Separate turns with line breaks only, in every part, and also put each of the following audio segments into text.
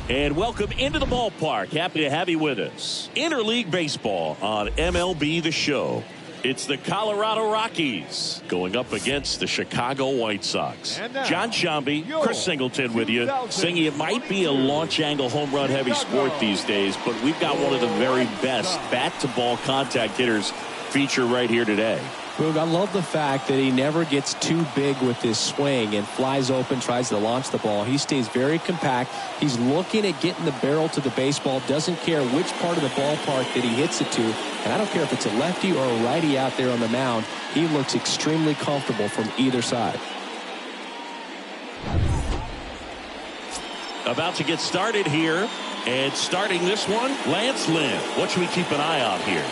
And welcome into the ballpark. Happy to have you with us. Interleague Baseball on MLB The Show. It's the Colorado Rockies going up against the Chicago White Sox. John Shambi, Chris Singleton with you. Singy, it might be a launch angle home run heavy sport these days, but we've got one of the very best bat-to-ball contact hitters featured right here today.
Boog, I love the fact that he never gets too big with his swing and flies open, tries to launch the ball. He stays very compact. He's looking at getting the barrel to the baseball, doesn't care which part of the ballpark that he hits it to. And I don't care if it's a lefty or a righty out there on the mound. He looks extremely comfortable from either side.
About to get started here. And starting this one, Lance Lynn. What should we keep an eye on here?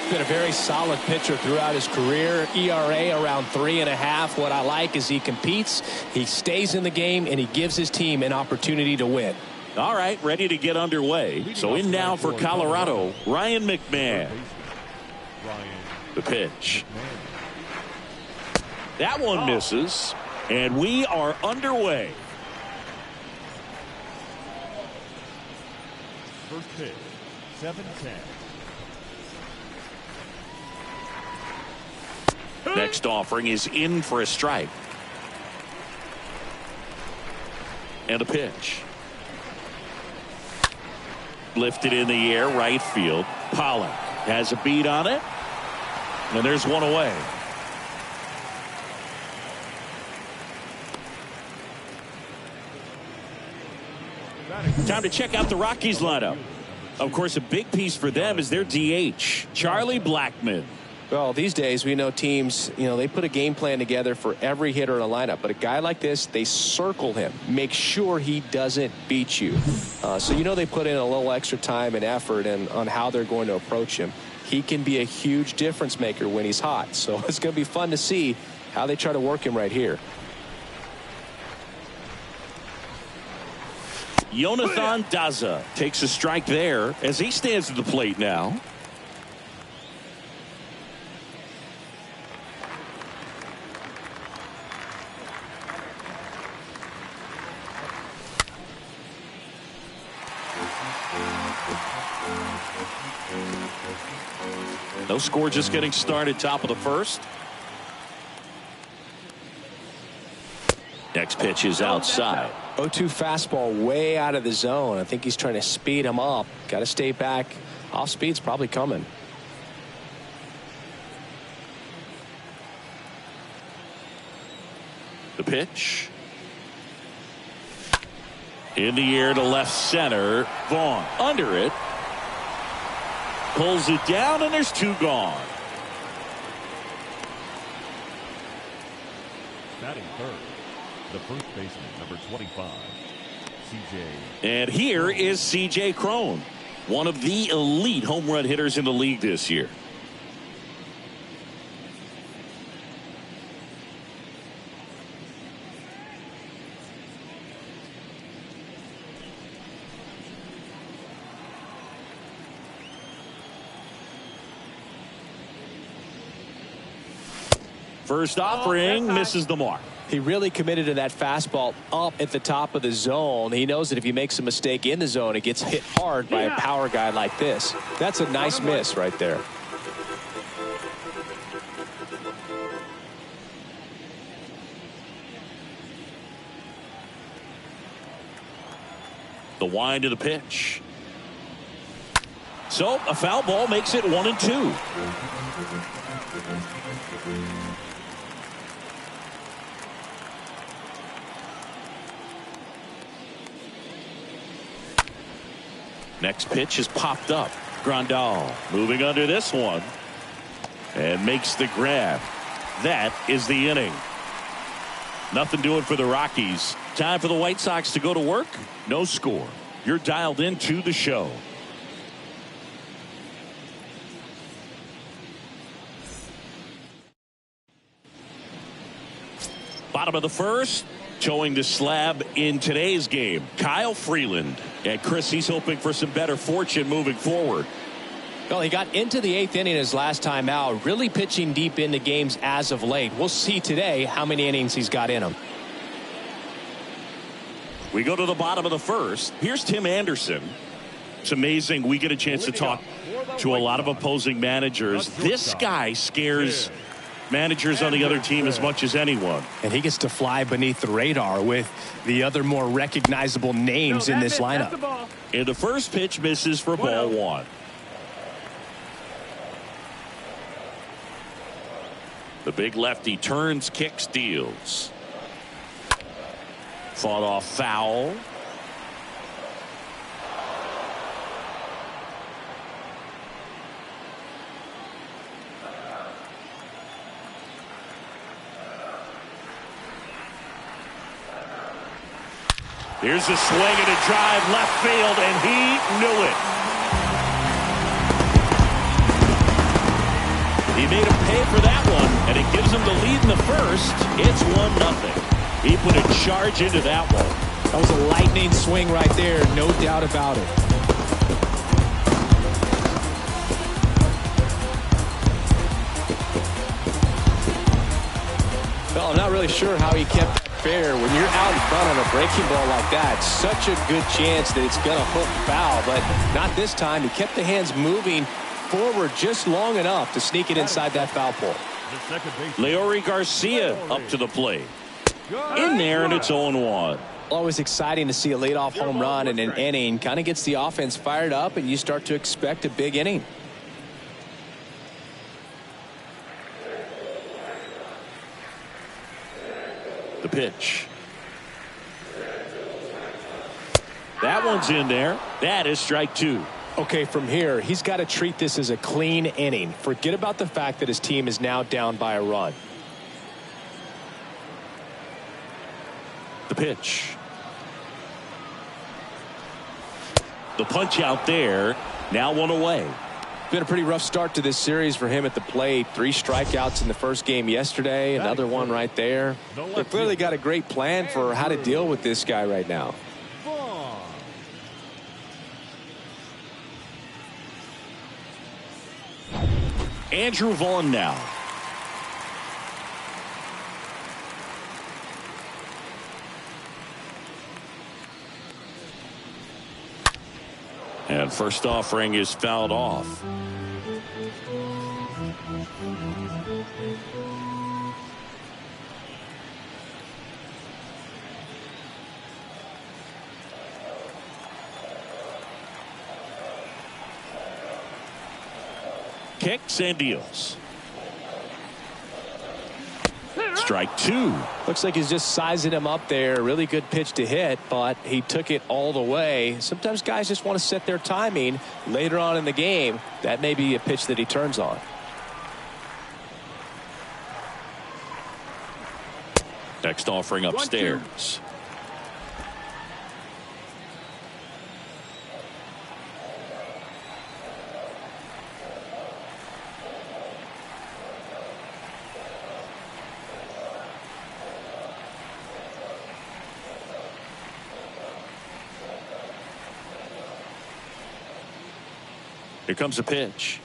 Been a very solid pitcher throughout his career. ERA around 3.5. What I like is he competes, he stays in the game, and he gives his team an opportunity to win.
All right, ready to get underway. So in now for Colorado, Ryan McMahon. The pitch. That one misses, and we are underway.
First pitch, 7-10.
Next offering is in for a strike. And a pitch. Lifted in the air, right field. Pollock has a beat on it. And there's one away. Time to check out the Rockies lineup. Of course, a big piece for them is their DH, Charlie Blackmon.
Well, these days we know teams, they put a game plan together for every hitter in a lineup. But a guy like this, they circle him, make sure he doesn't beat you. So they put in a little extra time and effort on how they're going to approach him. He can be a huge difference maker when he's hot. So it's going to be fun to see how they try to work him right here.
Jonathan Daza takes a strike there as he stands at the plate now. No score, just getting started, top of the first. Next pitch is outside.
0-2 fastball way out of the zone. I think he's trying to speed him up. Got to stay back. Off speed's probably coming.
The pitch. In the air to left center. Vaughn under it. Pulls it down, and there's 2 gone.
Batting third, the first baseman, number 25, C.J.
And here is C.J. Cron, one of the elite home run hitters in the league this year. First offering misses the mark.
He really committed to that fastball up at the top of the zone. He knows that if he makes a mistake in the zone, it gets hit hard by a power guy like this. That's a nice miss right there.
The wind of the pitch. So a foul ball makes it 1-2. Next pitch is popped up. Grandal moving under this one and makes the grab. That is the inning. Nothing doing for the Rockies. Time for the White Sox to go to work. No score. You're dialed into the show. Bottom of the first. Towing the slab in today's game, Kyle Freeland. And Chris, he's hoping for some better fortune moving forward.
Well, he got into the 8th inning his last time out, really pitching deep into games as of late. We'll see today how many innings he's got in him.
We go to the bottom of the first. Here's Tim Anderson. It's amazing we get a chance to talk to a lot of opposing managers. This guy scares managers on the other team as much as anyone.
And he gets to fly beneath the radar with the other more recognizable names in this lineup.
And the first pitch misses for ball 1. The big lefty turns, kicks, deals. Fought off foul. Here's a swing and a drive left field, and he knew it. He made him pay for that one, and it gives him the lead in the first. It's 1-0. He put a charge into that one.
That was a lightning swing right there, no doubt about it. Well, I'm not really sure how he kept that fair. When you're out in front on a breaking ball like that, such a good chance that it's going to hook foul, but not this time. He kept the hands moving forward just long enough to sneak it inside that foul pole.
Leori Garcia up to the plate. In there, and it's 0-1.
Always exciting to see a leadoff home run in an inning. Kind of gets the offense fired up, and you start to expect a big inning.
The pitch. That one's in there. That is strike 2.
Okay, from here, he's got to treat this as a clean inning. Forget about the fact that his team is now down by a run.
The pitch. The punch out there. Now 1 away.
Been a pretty rough start to this series for him at the plate. 3 strikeouts in the first game yesterday. Another one right there. They clearly got a great plan for how to deal with this guy right now.
Andrew Vaughn now. And first offering is fouled off. kicks and deals. Strike two.
Looks like he's just sizing him up there. Really good pitch to hit, but he took it all the way. Sometimes guys just want to set their timing later on in the game. That may be a pitch that he turns on.
Next offering upstairs. Here comes a pitch.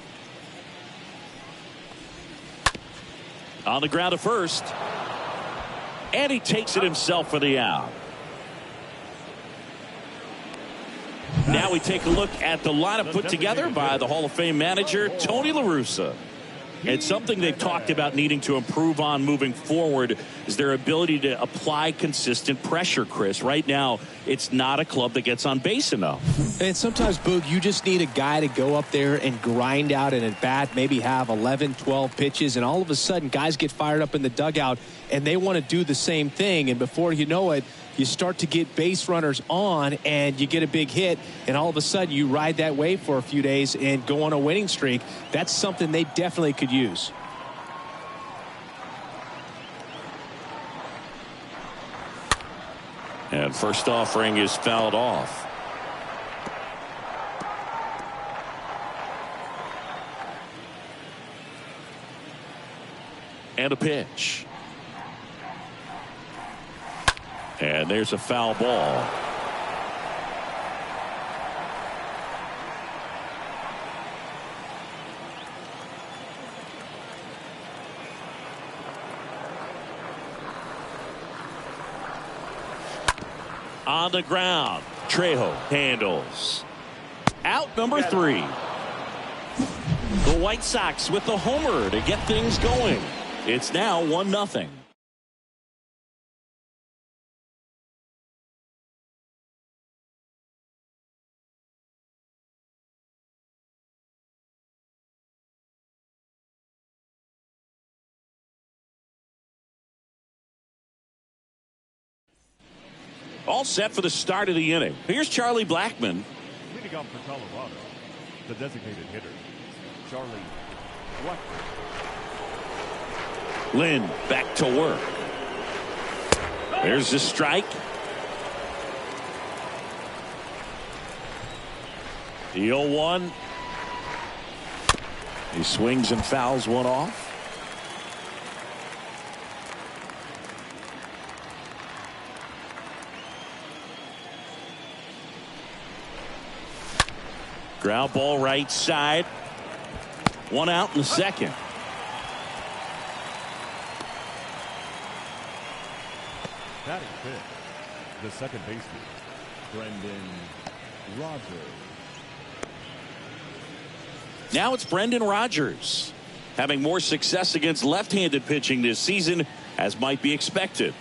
On the ground to first. And he takes it himself for the out. Now we take a look at the lineup put together by the Hall of Fame manager, Tony La Russa. It's something they've talked about needing to improve on moving forward is their ability to apply consistent pressure, Chris. Right now, it's not a club that gets on base enough.
And sometimes, Boog, you just need a guy to go up there and grind out an at-bat, maybe have 11, 12 pitches, and all of a sudden, guys get fired up in the dugout, and they want to do the same thing, and before you know it, you start to get base runners on and you get a big hit, and all of a sudden you ride that wave for a few days and go on a winning streak. That's something they definitely could use.
And first offering is fouled off. And a pitch. And there's a foul ball. On the ground, Trejo handles. Out number 3. The White Sox with the homer to get things going. It's now 1-0. All set for the start of the inning. Here's Charlie Blackmon.
Leading off for Colorado, the designated hitter, Charlie Blackmon.
Lynn back to work. There's the strike. The 0-1. He swings and fouls one off. Ground ball right side. One out in the second.
Batting fifth, the second baseman, Brendan Rodgers.
Now it's Brendan Rodgers having more success against left-handed pitching this season, as might be expected.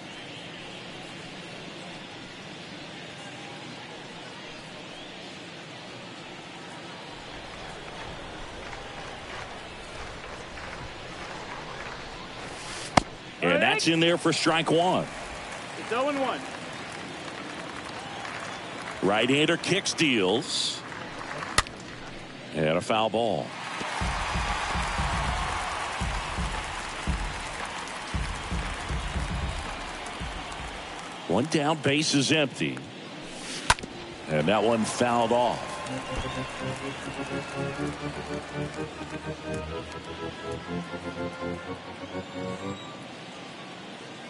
And that's in there for strike one.
It's 0-1.
Right-hander kicks, deals. And a foul ball. One down, base is empty. And that one fouled off.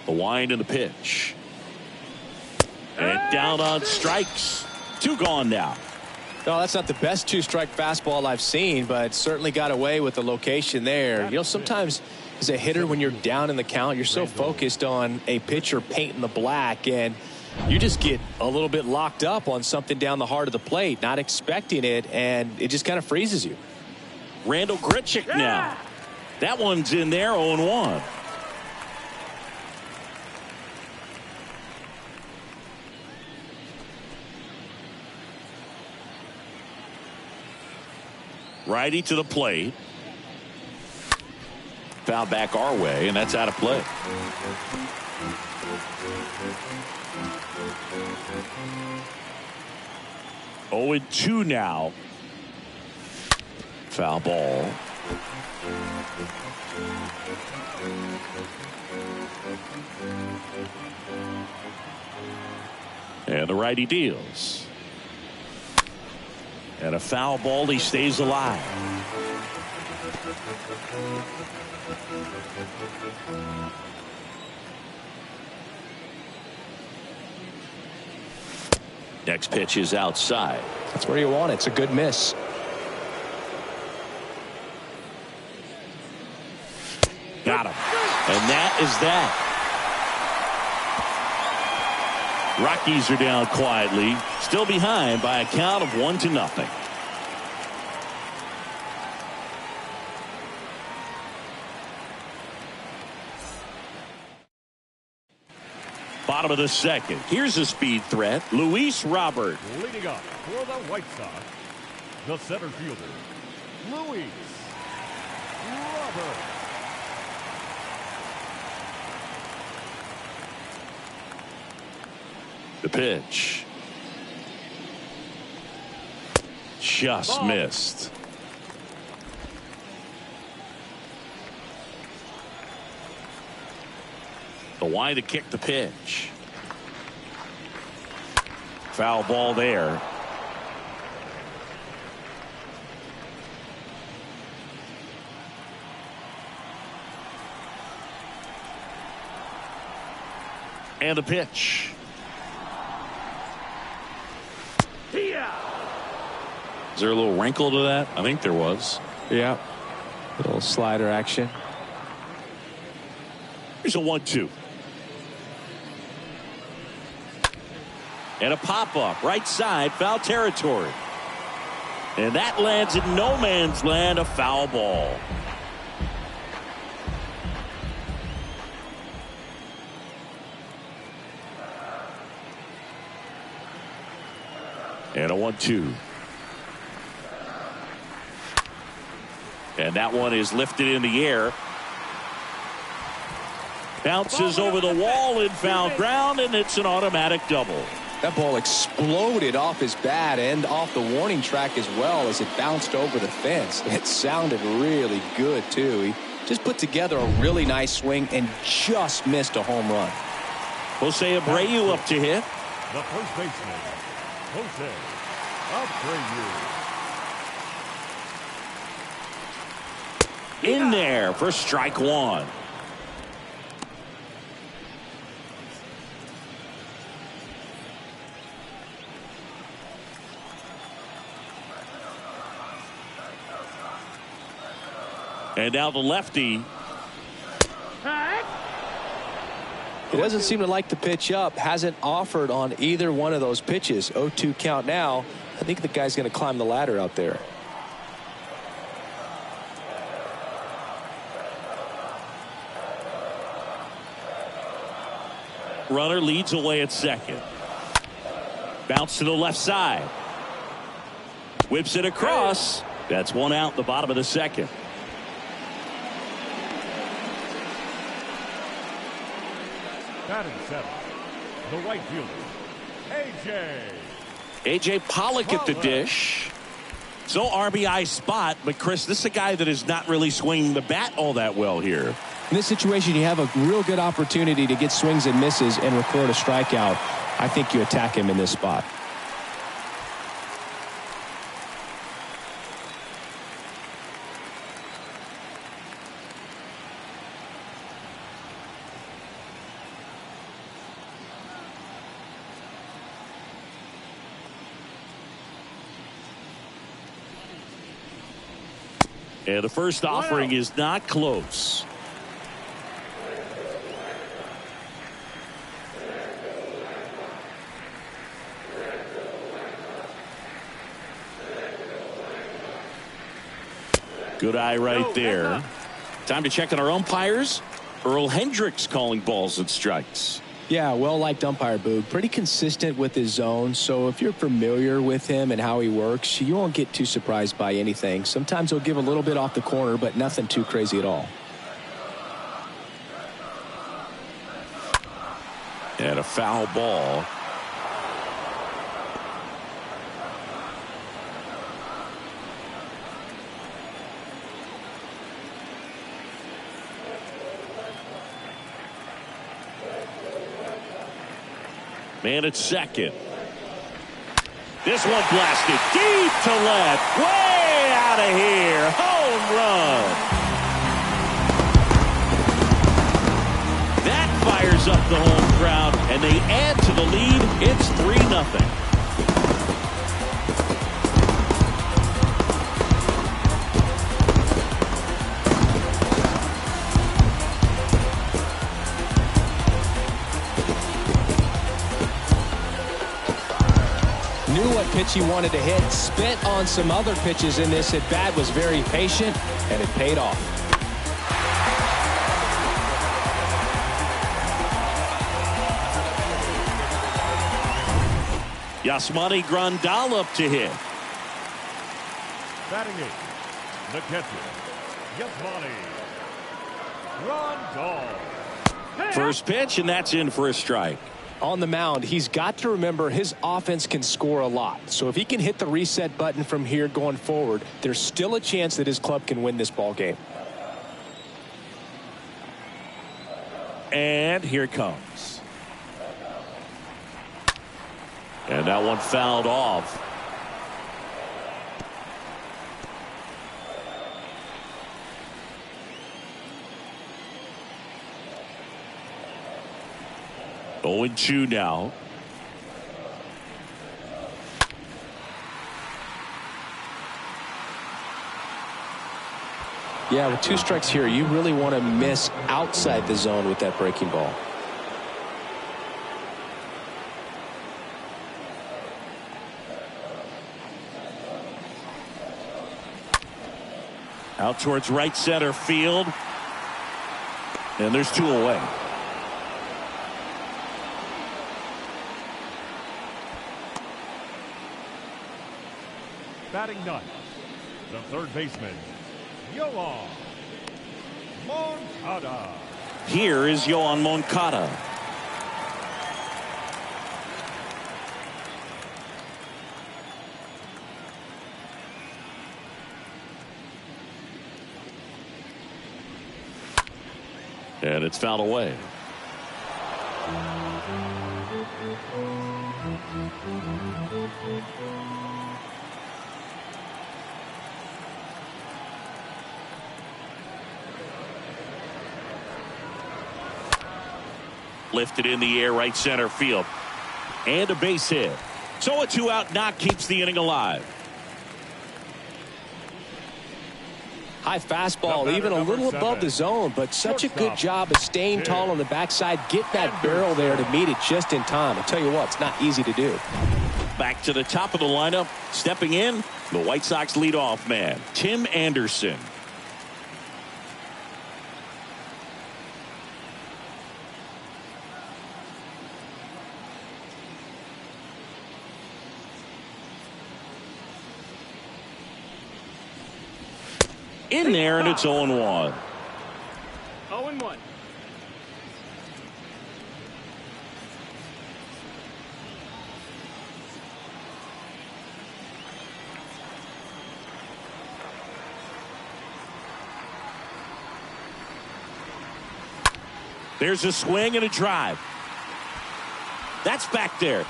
The wind and the pitch. And down on strikes. 2 gone now.
No, that's not the best 2-strike fastball I've seen, but certainly got away with the location there. You know, sometimes as a hitter, when you're down in the count, you're so focused on a pitcher painting the black, and you just get a little bit locked up on something down the heart of the plate, not expecting it, and it just kind of freezes you.
Randall Grichuk now. That one's in there, 0-1. Righty to the plate. Foul back our way, and that's out of play. Oh, 2 now. Foul ball. And the righty deals. And a foul ball. He stays alive. Next pitch is outside.
That's where you want it. It's a good miss.
Got him. And that is that. Rockies are down quietly, still behind by a count of 1-0. Bottom of the second. Here's a speed threat. Luis Robert.
Leading up for the White Sox, the center fielder, Luis Robert.
The pitch. Just missed. The wide to kick the pitch. Foul ball there. And the pitch. Is there a little wrinkle to that? I think there was.
Yeah. Little slider action.
Here's a 1-2. And a pop-up. Right side. Foul territory. And that lands in no man's land. A foul ball. And a 1-2. And that one is lifted in the air. Bounces over the wall in foul ground, and it's an automatic double.
That ball exploded off his bat and off the warning track as well as it bounced over the fence. It sounded really good, too. He just put together a really nice swing and just missed a home run.
Jose Abreu up to hit.
The first baseman, Jose Abreu.
In there for strike one. And now the lefty.
He doesn't seem to like the pitch up. Hasn't offered on either one of those pitches. 0-2 count now. I think the guy's going to climb the ladder out there.
Runner leads away at second. Bounce to the left side. Whips it across. That's one out in the bottom of the second.
Batting seven, the right fielder,
A.J. Pollock at the dish. So RBI spot, but Chris, this is a guy that is not really swinging the bat all that well here.
In this situation, you have a real good opportunity to get swings and misses and record a strikeout. I think you attack him in this spot.
And the first offering is not close. Good eye right there. Time to check on our umpires. Earl Hendricks calling balls and strikes.
Yeah, well-liked umpire, Boog. Pretty consistent with his zone, so if you're familiar with him and how he works, you won't get too surprised by anything. Sometimes he'll give a little bit off the corner, but nothing too crazy at all.
foul ball. Man at second. This one blasted deep to left. Way out of here. Home run. That fires up the home crowd, and they add to the lead. It's 3-0.
Knew what pitch he wanted to hit, spent on some other pitches in this at bat, was very patient, and it paid off.
Yasmani Grandal up to hit.
Batting eighth, the catcher, Yasmani Grandal.
First pitch, and that's in for a strike.
On the mound, he's got to remember his offense can score a lot. So if he can hit the reset button from here going forward, there's still a chance that his club can win this ball game.
And here it comes. And that one fouled off. Oh, 0-2 now.
Yeah, with 2 strikes here, you really want to miss outside the zone with that breaking ball.
Out towards right center field. And there's 2 away.
Batting ninth, the third baseman, Yoan Moncada.
Here is Yoan Moncada. And it's fouled away. Lifted in the air, right center field. And a base hit. So a 2-out knock keeps the inning alive.
High fastball, even a little above the zone, but such a good job of staying tall on the backside, get that barrel there to meet it just in time. I'll tell you what, it's not easy to do.
Back to the top of the lineup, stepping in, the White Sox leadoff man, Tim Anderson. In there, and it's 0-1.
0-1.
There's a swing and a drive. That's back there.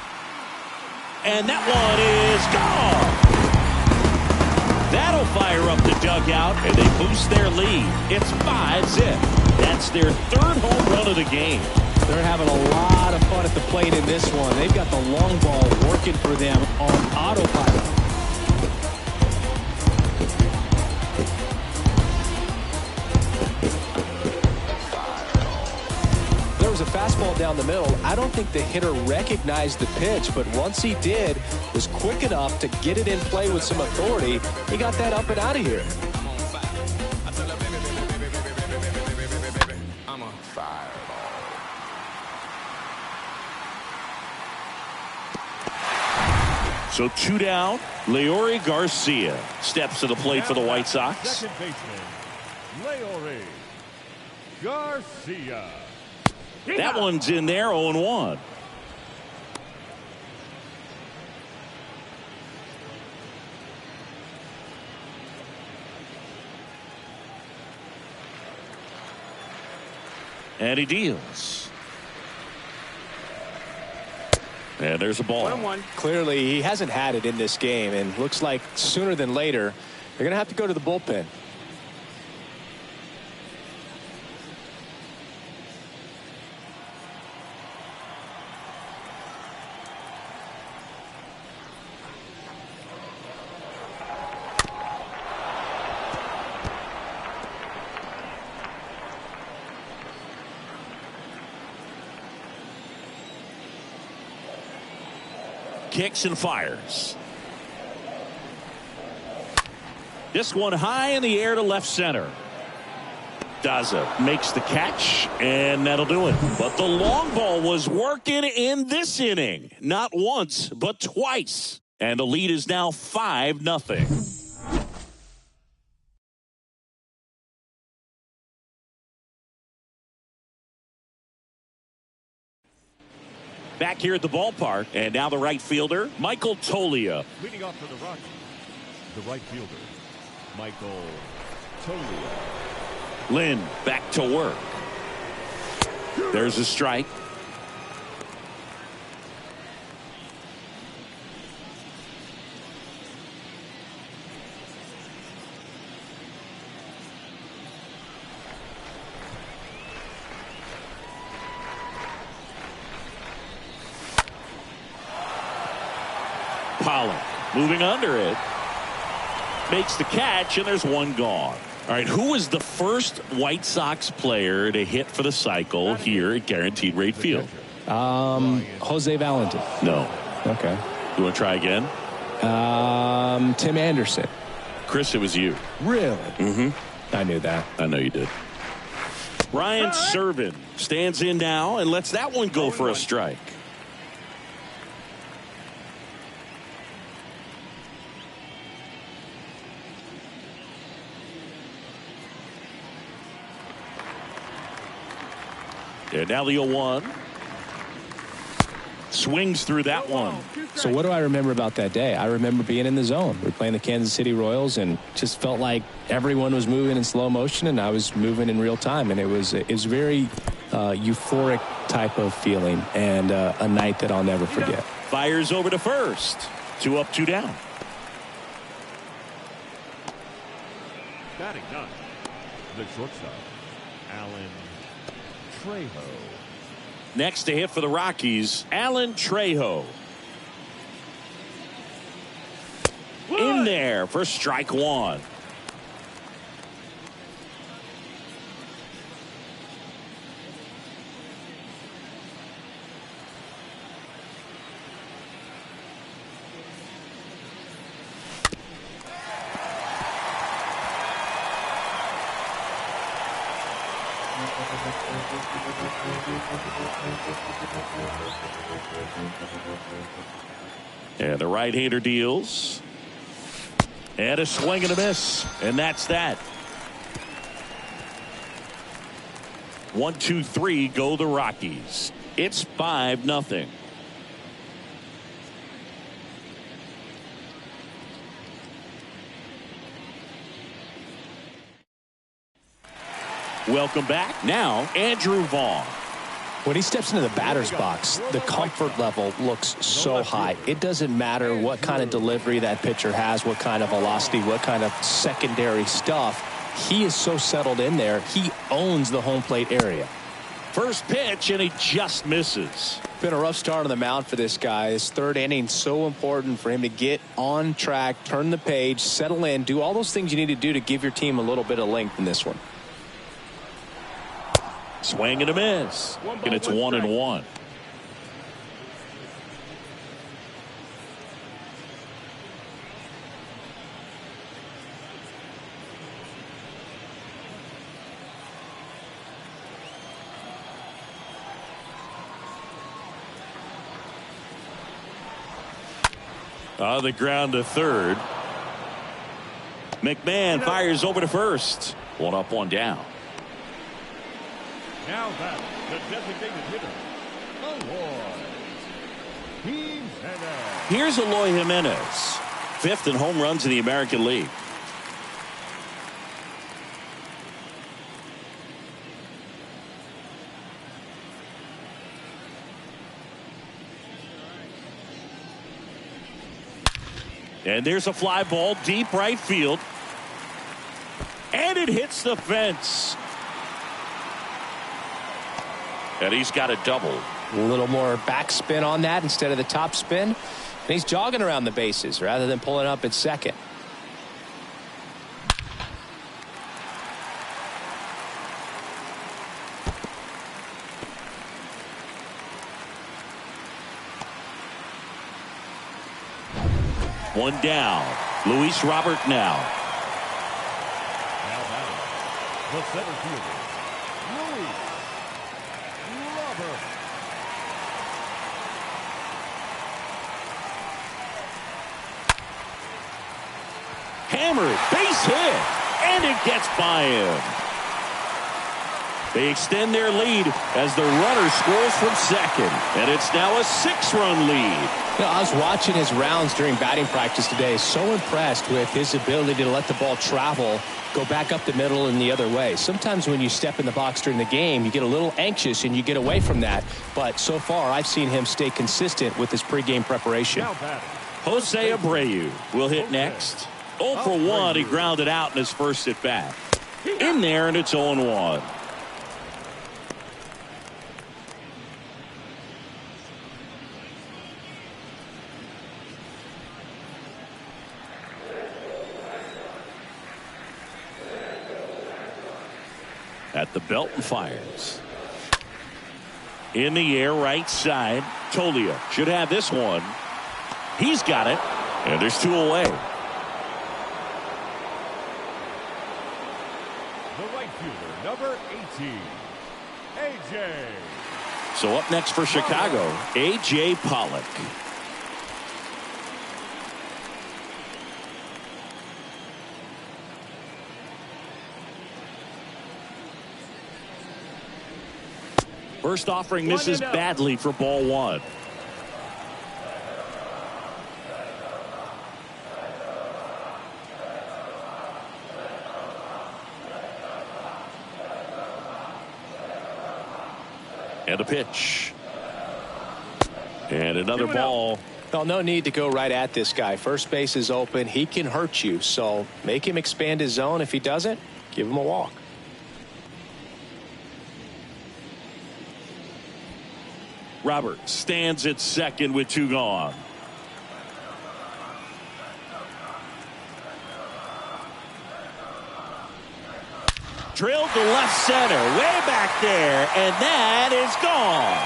And that one is gone. That'll fire up the dugout, and they boost their lead. It's 5-zip. That's their 3rd home run of the game.
They're having a lot of fun at the plate in this one. They've got the long ball working for them on autopilot.
There was a fastball down the middle. I don't think the hitter recognized the pitch, but once he did, was quick enough to get it in play with some authority. He got that up and out of here.
So 2 down. Leori Garcia steps to the plate for the White Sox.
Second baseman, Leori Garcia.
That one's in there, 0-1. And he deals. And there's a ball.
1-1.
Clearly, he hasn't had it in this game, and looks like sooner than later, they're going to have to go to the bullpen.
Kicks and fires. This one high in the air to left center. Daza makes the catch, and that'll do it. But the long ball was working in this inning. Not once, but twice. And the lead is now 5-0. Back here at the ballpark, and now the right fielder, Michael Toglia.
Leading off for the Rockies, the right fielder, Michael Toglia.
Lynn back to work. There's a strike. Pollock moving under it. Makes the catch, and there's one gone. All right, who was the first White Sox player to hit for the cycle here at Guaranteed Rate Field?
Jose Valentin.
No.
Okay.
You want to try again?
Tim Anderson.
Chris, it was you.
Really?
Mm-hmm.
I knew that.
I know you did. Ryan Serven stands in now and lets that one go for a strike. And now the 0-1. Swings through that one.
So what do I remember about that day? I remember being in the zone. We were playing the Kansas City Royals and just felt like everyone was moving in slow motion and I was moving in real time. And it was very euphoric type of feeling and a night that I'll never forget.
Fires over to first. 2 up, 2 down.
Batting ninth, the shortstop, Alan Trejo.
Next to hit for the Rockies, Alan Trejo. In there for strike one. And the right-hander deals. And a swing and a miss. And that's that. 1, 2, 3 go the Rockies. It's 5-0. Welcome back. Now, Andrew Vaughn.
When he steps into the batter's box, the comfort level looks so high. It doesn't matter what kind of delivery that pitcher has, what kind of velocity, what kind of secondary stuff. He is so settled in there. He owns the home plate area.
First pitch, and he just misses.
Been a rough start on the mound for this guy. His third inning, so important for him to get on track, turn the page, settle in, do all those things you need to do to give your team a little bit of length in this one.
Swing and a miss. And it's 1-1. On the ground to third. McMahon fires over to first. 1 up, 1 down.
Now that the designated hitter, Eloy Jimenez.
Here's Eloy Jimenez, 5th in home runs in the American League. And there's a fly ball deep right field. And it hits the fence. And he's got a double.
A little more backspin on that instead of the top spin. And he's jogging around the bases rather than pulling up at second.
One down. Luis Robert now.
Now batting, the center fielder, Luis Robert.
Hammered, base hit, and it gets by him. They extend their lead as the runner scores from second, and it's now a 6-run lead.
You know, I was watching his rounds during batting practice today. So impressed with his ability to let the ball travel, go back up the middle and the other way. Sometimes when you step in the box during the game, you get a little anxious and you get away from that. But so far, I've seen him stay consistent with his pregame preparation.
Now batting,
Jose Abreu will hit next. 0 for 1. He grounded out in his first at bat. In there, and it's 0-1. At the belt and fires. In the air, right side. Tolia should have this one. He's got it. And there's 2 away.
the right fielder, number 18, A.J.
So up next for Chicago, A.J. Pollock. First offering misses badly for ball 1. And a pitch. And another ball.
Well, no need to go right at this guy. First base is open. He can hurt you. So make him expand his zone. If he doesn't, give him a walk.
Robert stands at second with 2 gone. Drilled to left center, way back there, and that is gone.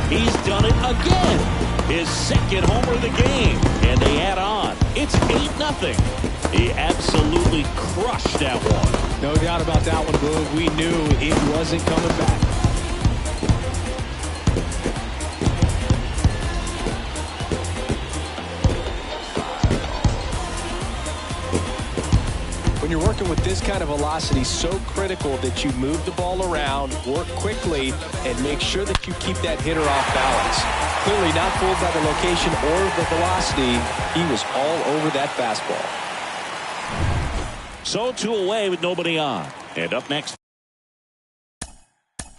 He's done it again. His second homer of the game, and they add on. It's 8-0. He absolutely crushed that one.
No doubt about that one, Boog. We knew it wasn't coming back.
When you're working with this kind of velocity, so critical that you move the ball around, work quickly, and make sure that you keep that hitter off balance. Clearly not fooled by the location or the velocity. He was all over that fastball.
So 2 away with nobody on. And up next.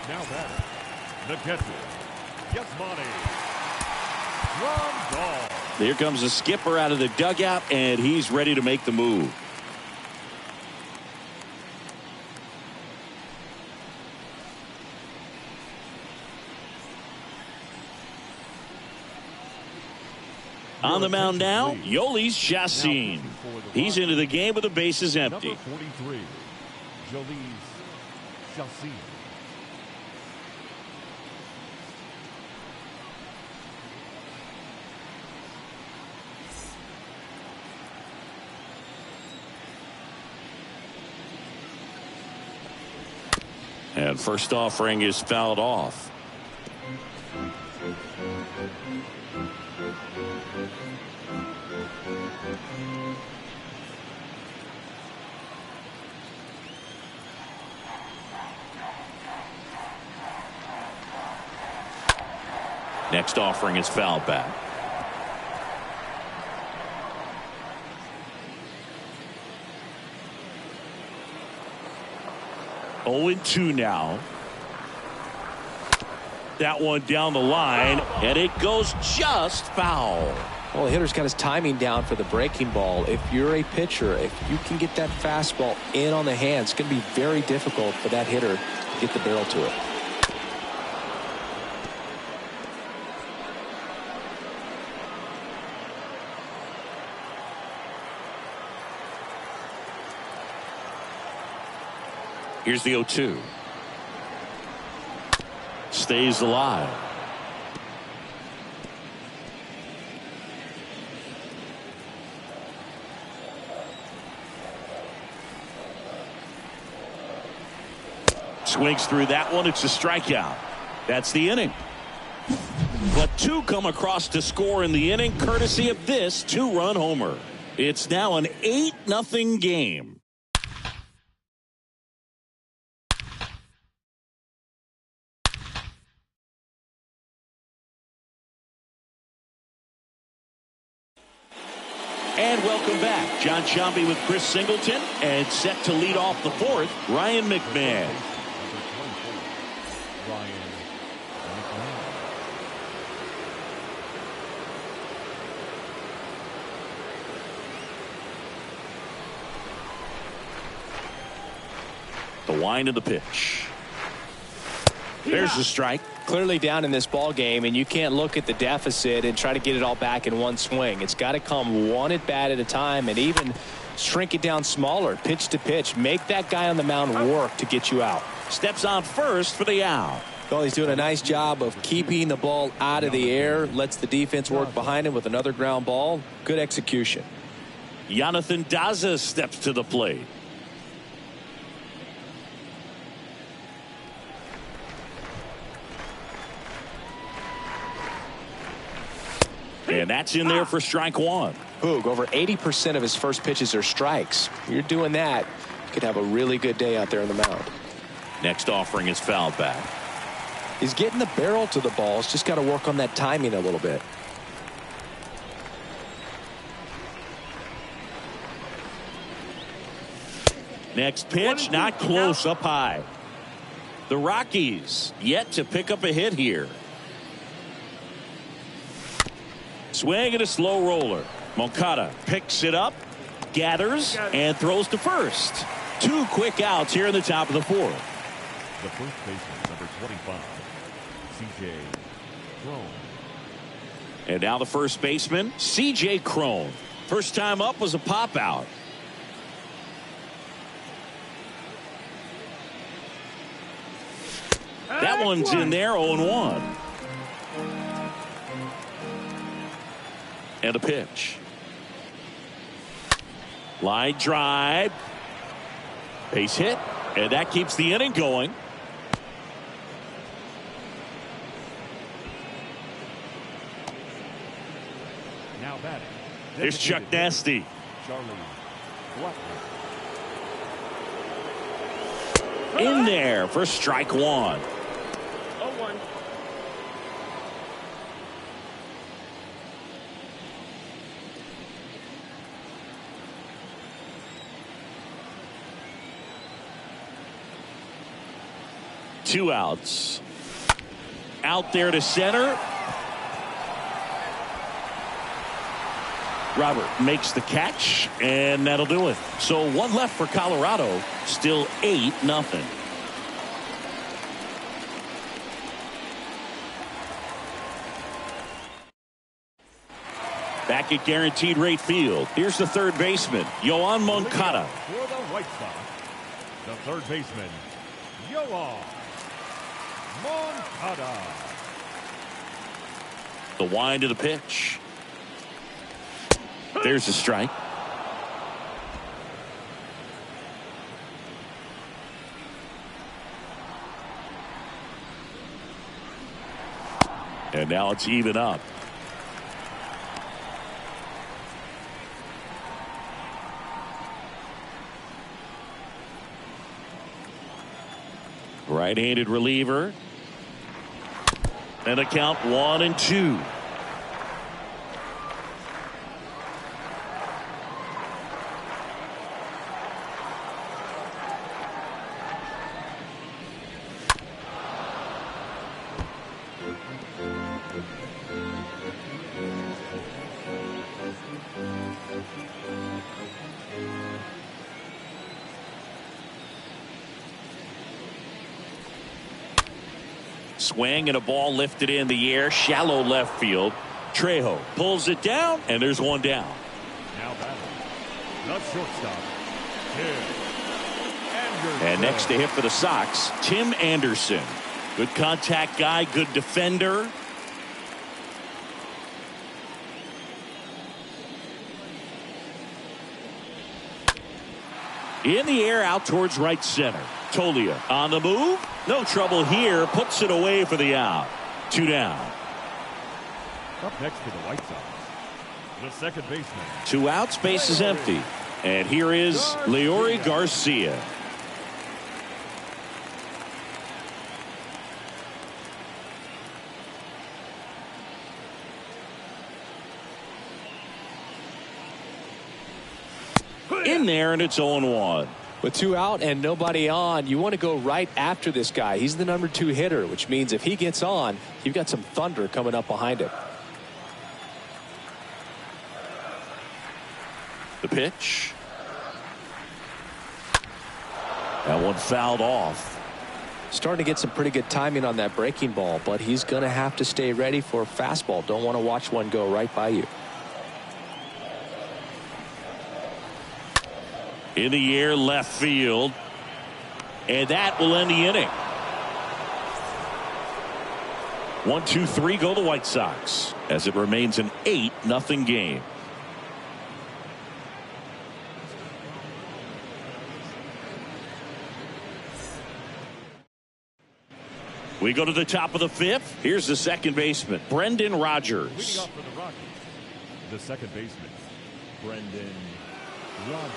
Now batter, the catcher, Yasmani Grandal.
Here comes the skipper out of the dugout, and he's ready to make the move. On the mound now, Yolis Chassin. He's into the game with the bases empty.
Number 43, Yolis Chassin.
And first offering is fouled off. Next offering is fouled back. Oh, 0-2 now. That one down the line, and it goes just foul.
Well, the hitter's got his timing down for the breaking ball. If you're a pitcher, if you can get that fastball in on the hands, it's going to be very difficult for that hitter to get the barrel to it.
Here's the 0-2. Stays alive. Swings through that one. It's a strikeout. That's the inning. But two come across to score in the inning, courtesy of this two-run homer. It's now an 8-0 game. And welcome back. John Sciambi with Chris Singleton, and set to lead off the fourth, Ryan McMahon. The wind of the pitch. There's the strike.
Clearly down in this ball game, and you can't look at the deficit and try to get it all back in one swing. It's got to come one at bat at a time, and even shrink it down smaller, pitch to pitch. Make that guy on the mound work to get you out.
Steps on first for the out.
Well, he's doing a nice job of keeping the ball out of the air. Lets the defense work behind him with another ground ball. Good execution.
Jonathan Daza steps to the plate. And that's in there for strike one.
Hoog, over 80% of his first pitches are strikes. You're doing that, you could have a really good day out there on the mound.
Next offering is fouled back.
He's getting the barrel to the balls. Just got to work on that timing a little bit.
Next pitch, not close, up high. The Rockies yet to pick up a hit here. Swing and a slow roller. Moncada picks it up, gathers, and throws to first. Two quick outs here in the top of the fourth.
The first baseman, number 25, C.J. Cron.
And now the first baseman, C.J. Cron. First time up was a pop out. That one's in there, 0-1. And a pitch. Line drive. Base hit. And that keeps the inning going.
Now batting.
There's Chuck Nasty. In there for strike one.
0-1.
Two outs. Out there to center. Robert makes the catch, and that'll do it. So one left for Colorado. Still 8-0. Back at Guaranteed Rate Field. Here's the third baseman, Yoan Moncada.
For the White Sox, the third baseman, Yoan Moncada.
The wind of the pitch. There's a strike. And now it's even up. Right-handed reliever. And a count 1-2. Swing and a ball lifted in the air, shallow left field. Trejo pulls it down, and there's one down.
Now batting, the shortstop, Tim Anderson.
And next to hit for the Sox, Tim Anderson. Good contact guy, good defender. In the air, out towards right center. Tolia on the move. No trouble here. Puts it away for the out. 2 down.
Up next for the White Sox, the second baseman.
2 outs, base is empty. And here is Leori Garcia. In there, and it's 0-1.
With 2 out and nobody on, you want to go right after this guy. He's the number 2 hitter, which means if he gets on, you've got some thunder coming up behind him.
The pitch. That one fouled off.
Starting to get some pretty good timing on that breaking ball, but he's going to have to stay ready for a fastball. Don't want to watch one go right by you.
In the air, left field. And that will end the inning. 1, 2, 3 go the White Sox as it remains an 8-0 game. We go to the top of the 5th. Here's the second baseman, Brendan Rodgers.
Leading off for the Rockies, the second baseman, Brendan Rodgers.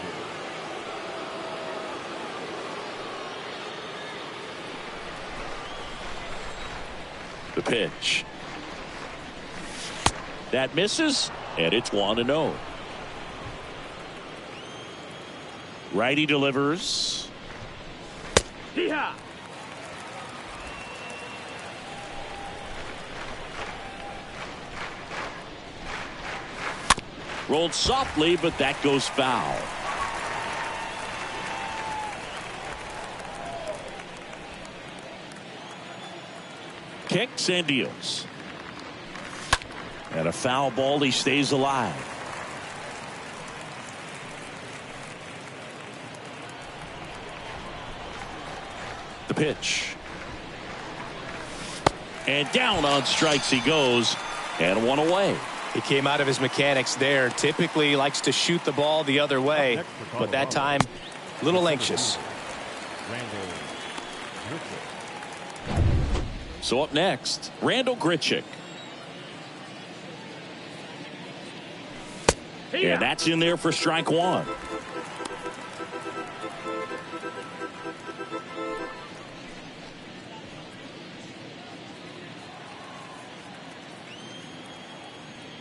The pitch. That misses, and it's 1-0. Righty delivers. Hee-haw! Rolled softly, but that goes foul. Kicks and deals. And a foul ball, he stays alive. The pitch. And down on strikes he goes, and 1 away.
He came out of his mechanics there. Typically likes to shoot the ball the other way, but that time a little anxious.
So up next, Randall Grichuk. And that's in there for strike 1.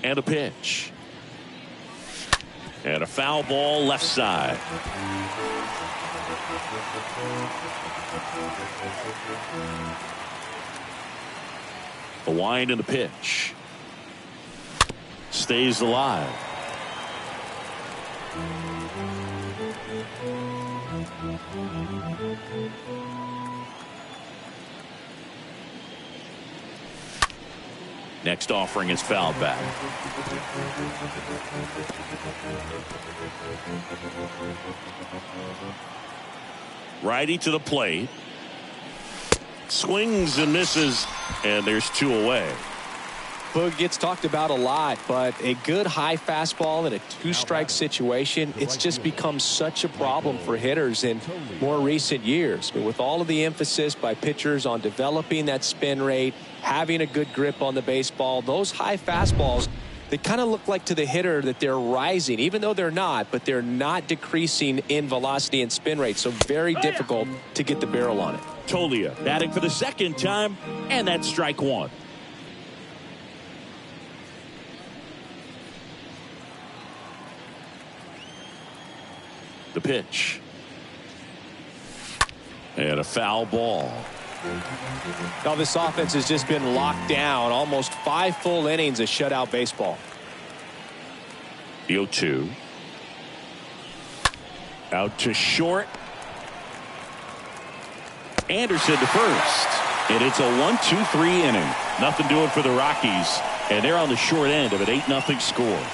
And a pitch. And a foul ball left side. The wind and the pitch. Stays alive. Next offering is fouled back. Righty to the plate. Swings and misses, and there's 2 away.
Boog gets talked about a lot, but a good high fastball in a 2-strike situation, it's just become such a problem for hitters in more recent years. I mean, with all of the emphasis by pitchers on developing that spin rate, having a good grip on the baseball, those high fastballs, they kind of look like to the hitter that they're rising, even though they're not, but they're not decreasing in velocity and spin rate, so very difficult to get the barrel on it.
Tolia batting for the second time, and that's strike 1. The pitch. And a foul ball.
Now this offense has just been locked down. Almost 5 full innings of shutout baseball.
The 0-2. Out to short. Anderson to first. And it's a 1-2-3 inning. Nothing doing for the Rockies. And they're on the short end of an 8-0 score.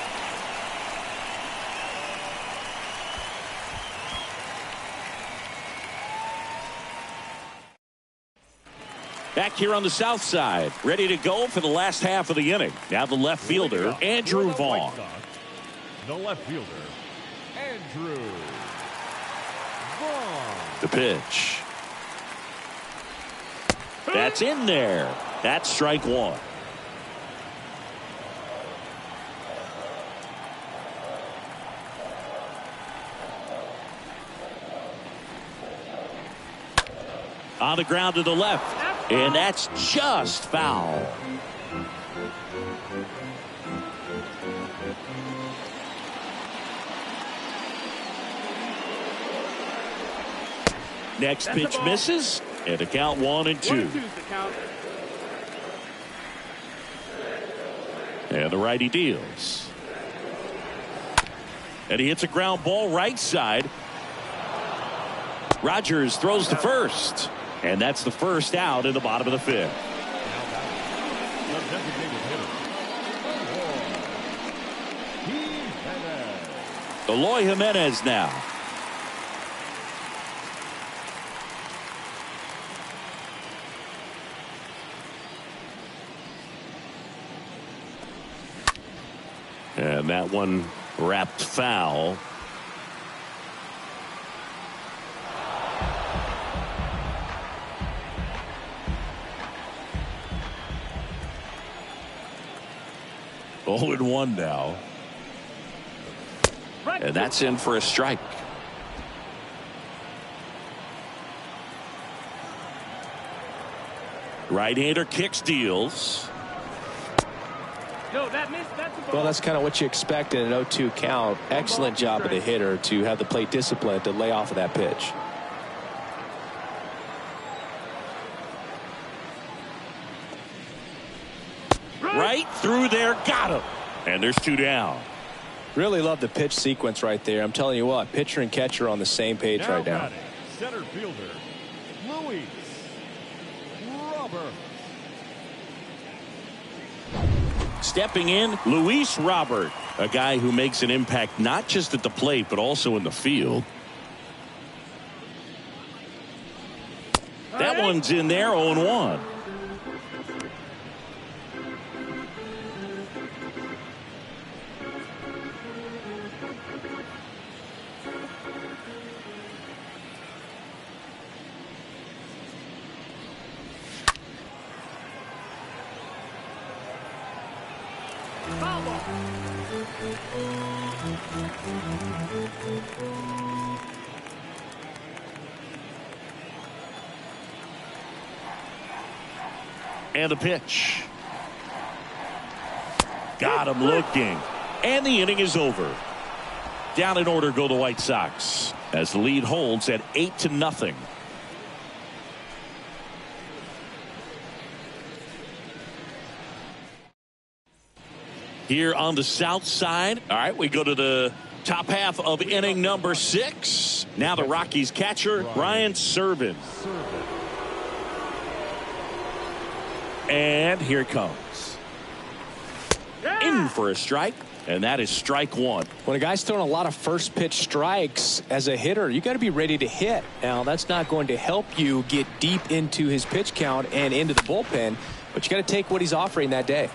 Back here on the south side, ready to go for the last half of the inning. Now the left fielder, Andrew Vaughn.
The left fielder, Andrew Vaughn.
The pitch. That's in there. That's strike one. On the ground to the left. And that's just foul. Next pitch misses. And the count 1-2. And the righty deals. And he hits a ground ball right side. Rogers throws to first. And that's the first out in the bottom of the fifth. Eloy Jimenez now. And that one wrapped foul. Oh, 0-1 now. And that's in for a strike. Right-hander kicks, deals.
No, that missed. That's a ball.
Well, that's kind of what you expect in an 0-2 count. Excellent job of the hitter to have the plate discipline to lay off of that pitch.
Right through there, got him. And there's 2 down.
Really love the pitch sequence right there. I'm telling you what, pitcher and catcher are on the same page right now.
Center fielder, Luis Robert.
Stepping in, Luis Robert, a guy who makes an impact not just at the plate but also in the field. That one's in there, 0-1. And the pitch. Got him looking. And the inning is over. Down in order go the White Sox as the lead holds at 8-0. Here on the south side. All right, we go to the top half of inning number 6. Now the Rockies catcher, Ryan Serven. And here it comes. In for a strike. And that is strike one.
When a guy's throwing a lot of first pitch strikes as a hitter, you got to be ready to hit. Now, that's not going to help you get deep into his pitch count and into the bullpen, but you got to take what he's offering that day.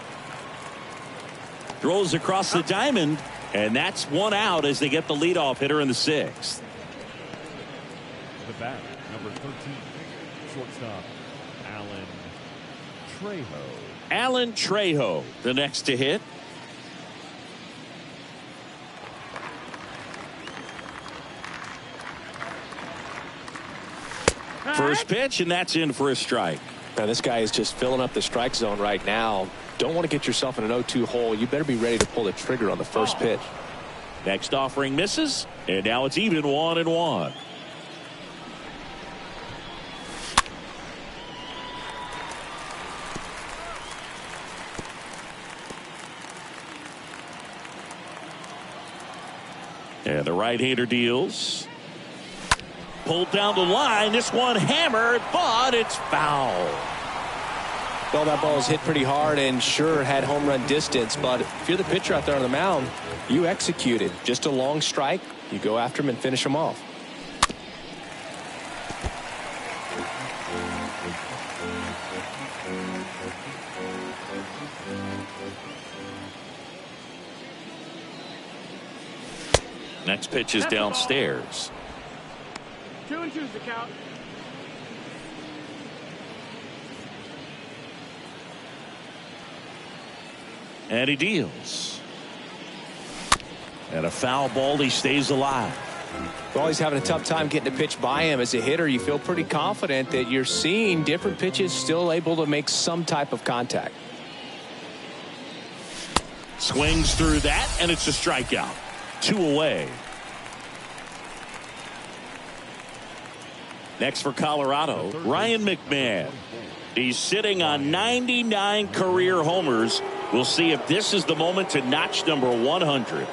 Throws across the diamond, and that's one out as they get the leadoff hitter in the 6th.
The bat, number 13, shortstop, Alan Trejo.
Alan Trejo, the next to hit. First pitch, and that's in for a strike.
Now, this guy is just filling up the strike zone right now. Don't want to get yourself in an 0-2 hole. You better be ready to pull the trigger on the first pitch.
Next offering misses, and now it's even 1-1. And the right-hander deals. Pulled down the line. This one hammered, but it's foul.
Well, that ball was hit pretty hard and sure had home run distance, but if you're the pitcher out there on the mound, you execute it. Just a long strike. You go after him and finish him off.
Next pitch is downstairs.
2-2's the count.
And he deals. And a foul ball. He stays alive.
Well, he's having a tough time getting a pitch by him. As a hitter, you feel pretty confident that you're seeing different pitches still able to make some type of contact.
Swings through that, and it's a strikeout. 2 away. Next for Colorado, Ryan McMahon. He's sitting on 99 career homers. We'll see if this is the moment to notch number 100.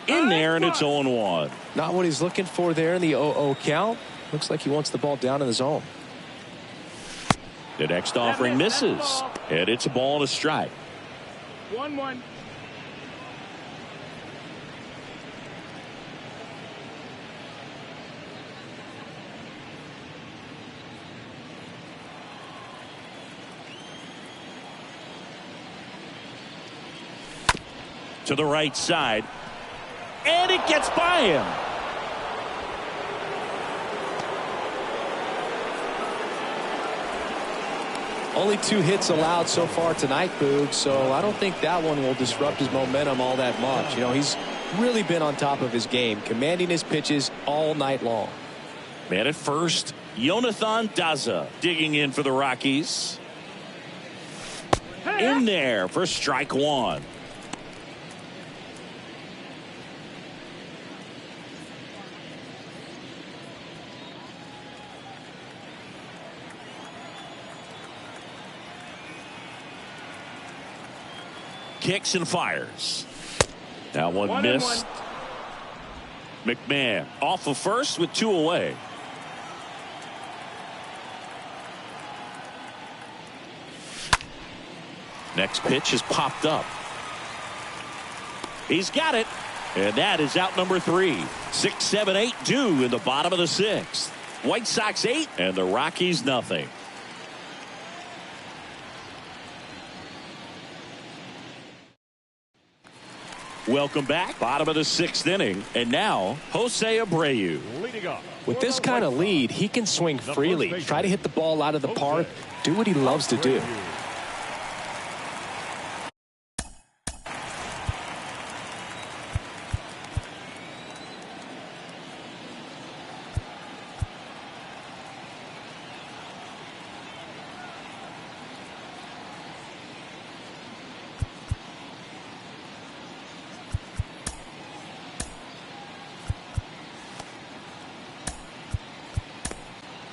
In there, and it's 0-1.
Not what he's looking for there in the 0-0 count. Looks like he wants the ball down in the zone.
The next offering misses, and it's a ball and a strike.
1-1.
To the right side, and it gets by him.
Only 2 hits allowed so far tonight, Boog, so I don't think that one will disrupt his momentum all that much. You know, he's really been on top of his game, commanding his pitches all night long.
Man at first, Jonathan Daza digging in for the Rockies. In there for strike 1. Kicks and fires. That one missed. McMahon off of first with 2 away. Next pitch is popped up. He's got it. And that is out number 3. 6, 7, 8 due in the bottom of the 6th. White Sox 8 and the Rockies nothing. Welcome back. Bottom of the 6th inning. And now, Jose Abreu.
Leading up.
With this kind of lead, he can swing freely, try to hit the ball out of the park, do what he loves to do.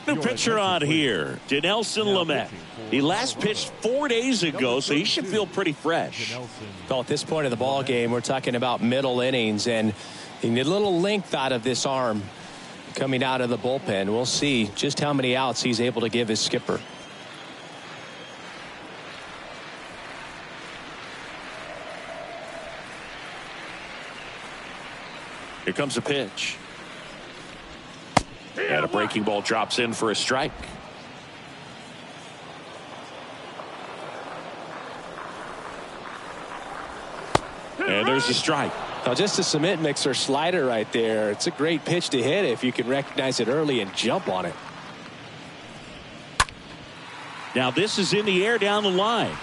New pitcher on here, Dinelson Lamet. He last pitched 4 days ago, so he should feel pretty fresh.
Well, at this point of the ball game, we're talking about middle innings, and you need a little length out of this arm coming out of the bullpen. We'll see just how many outs he's able to give his skipper.
Here comes a pitch. And a breaking ball drops in for a strike. And there's a strike.
Now, just a cement mixer slider right there. It's a great pitch to hit if you can recognize it early and jump on it.
Now this is in the air down the line.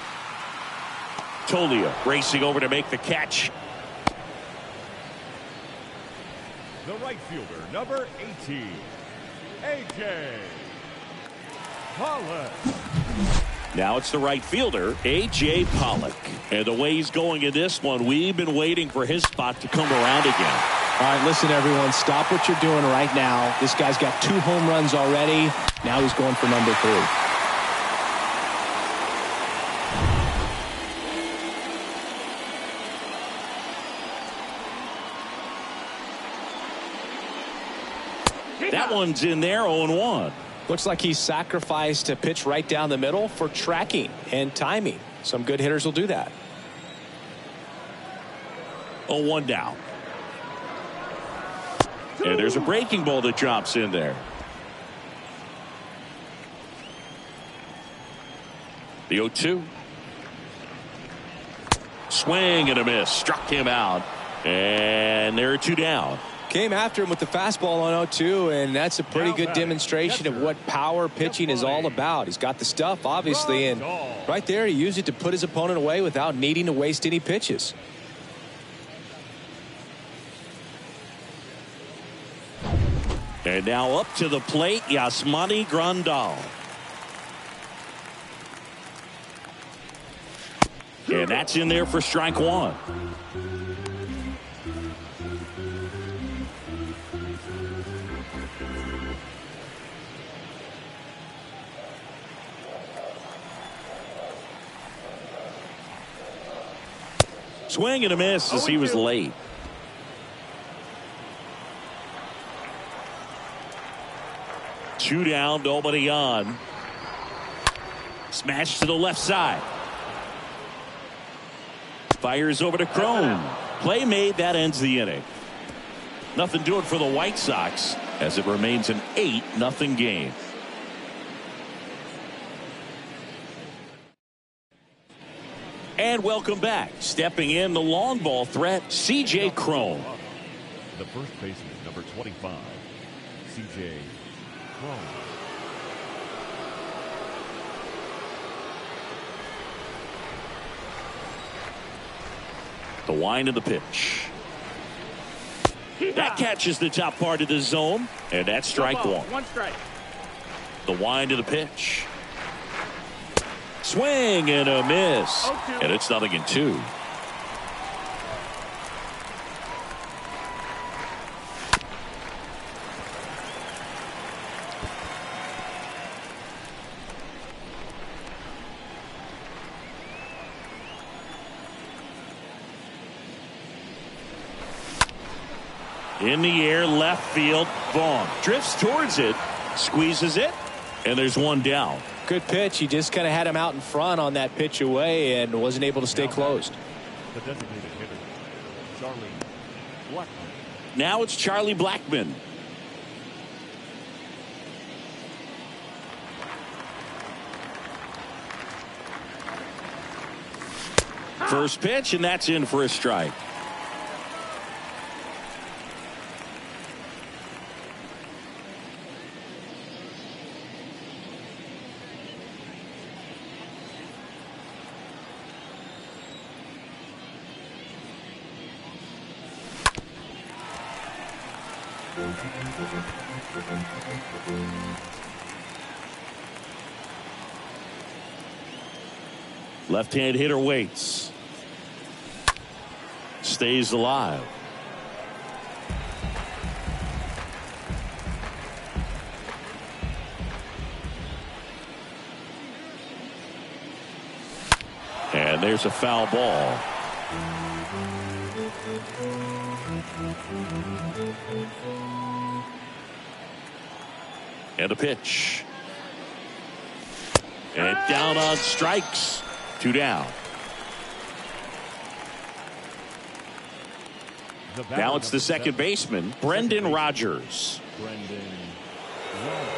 Tolia racing over to make the catch.
The right fielder, number 18, A.J. Pollock.
Now it's the right fielder, A.J. Pollock. And the way he's going in this one, we've been waiting for his spot to come around again.
All right, listen, everyone, stop what you're doing right now. This guy's got 2 home runs already. Now he's going for number 3.
That one's in there, 0-1.
Looks like he sacrificed a pitch right down the middle for tracking and timing. Some good hitters will do that.
0-1 down. And there's a breaking ball that drops in there. The 0-2. Swing and a miss. Struck him out. And there are 2 down.
Came after him with the fastball on 0-2, and that's a pretty good demonstration of what power pitching is all about. He's got the stuff, obviously, and right there he used it to put his opponent away without needing to waste any pitches.
And now up to the plate, Yasmani Grandal. And that's in there for strike 1. Swing and a miss as he was late. Two down, nobody on. Smash to the left side. Fires over to Crone. Play made. That ends the inning. Nothing doing for the White Sox as it remains an 8-0 game. And welcome back. Stepping in the long ball threat, C.J. Crone.
The first baseman, number 25, C.J. Crone.
The wind of the pitch. That catches the top part of the zone, and that's strike 1.
1 strike.
The wind of the pitch. Swing and a miss.
0-2.
And it's 0-2. In the air, left field. Vaughn drifts towards it, squeezes it, and there's 1 down.
Good pitch. He just kind of had him out in front on that pitch away and wasn't able to stay closed.
The designated hitter, Charlie Blackmon.
Now it's Charlie Blackmon. First pitch, and that's in for a strike. Left-hand hitter waits. Stays alive. And there's a foul ball. And a pitch. And down on strikes. 2 down. Now it's the second baseman, Brendan Rodgers.
Brendan Rodgers.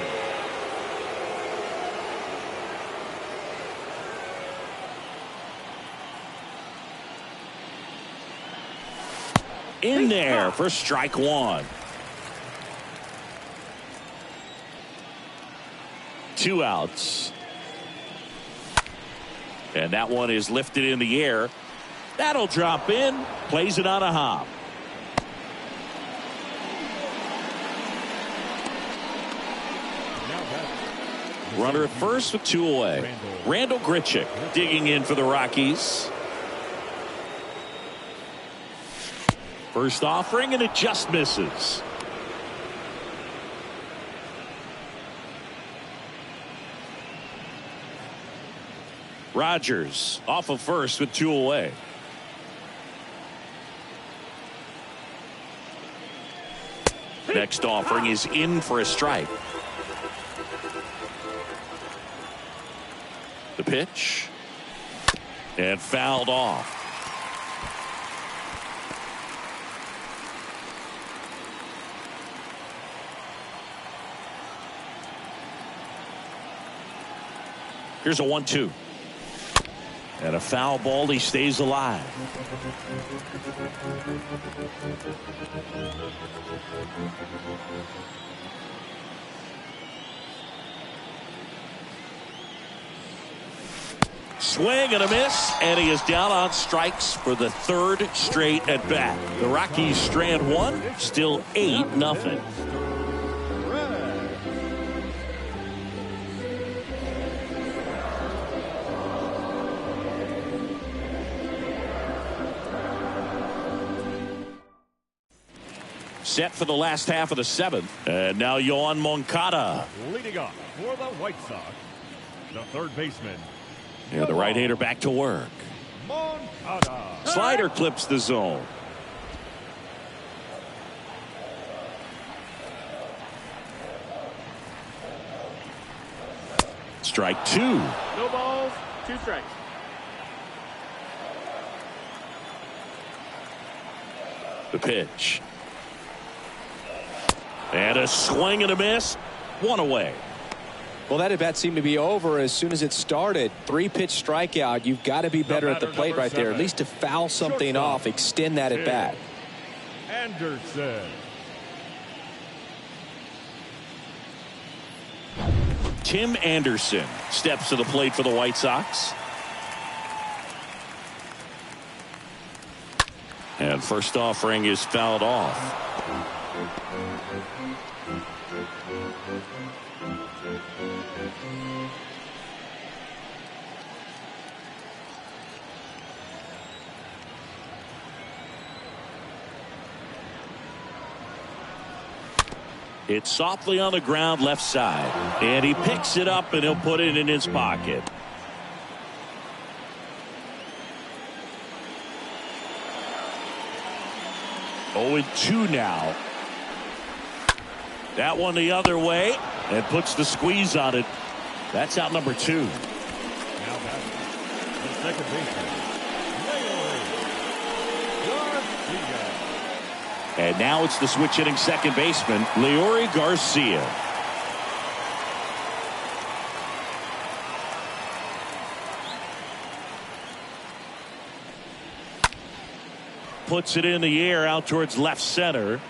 In there for strike 1. 2 outs. And that one is lifted in the air. That'll drop in. Plays it on a hop. Runner at first with 2 away. Randall Grichuk digging in for the Rockies. First offering, and it just misses. Rodgers off of first with 2 away. Next offering is in for a strike. The pitch. And fouled off. Here's a 1-2. And a foul ball. He stays alive. Swing and a miss, and he is down on strikes for the third straight at bat. The Rockies strand one, still 8-0. Set for the last half of the seventh. And now Yoan Moncada.
Leading off for the White Sox, the third baseman.
Yeah, the right-hander back to work.
Moncada.
Slider clips the zone. Strike two.
No balls, 2 strikes.
The pitch. And a swing and a miss. 1 away.
Well, that at bat seemed to be over as soon as it started. 3-pitch strikeout. You've got to be better at the plate right there, at least to foul something off, extend that at bat.
Anderson.
Tim Anderson steps to the plate for the White Sox. And first offering is fouled off. It's softly on the ground left side. And he picks it up and he'll put it in his pocket. Oh, 2 now. That one the other way and puts the squeeze on it. That's out number 2.
Now batting, the second baseman.
And now it's the switch hitting second baseman, Leori Garcia. Puts it in the air out towards left center.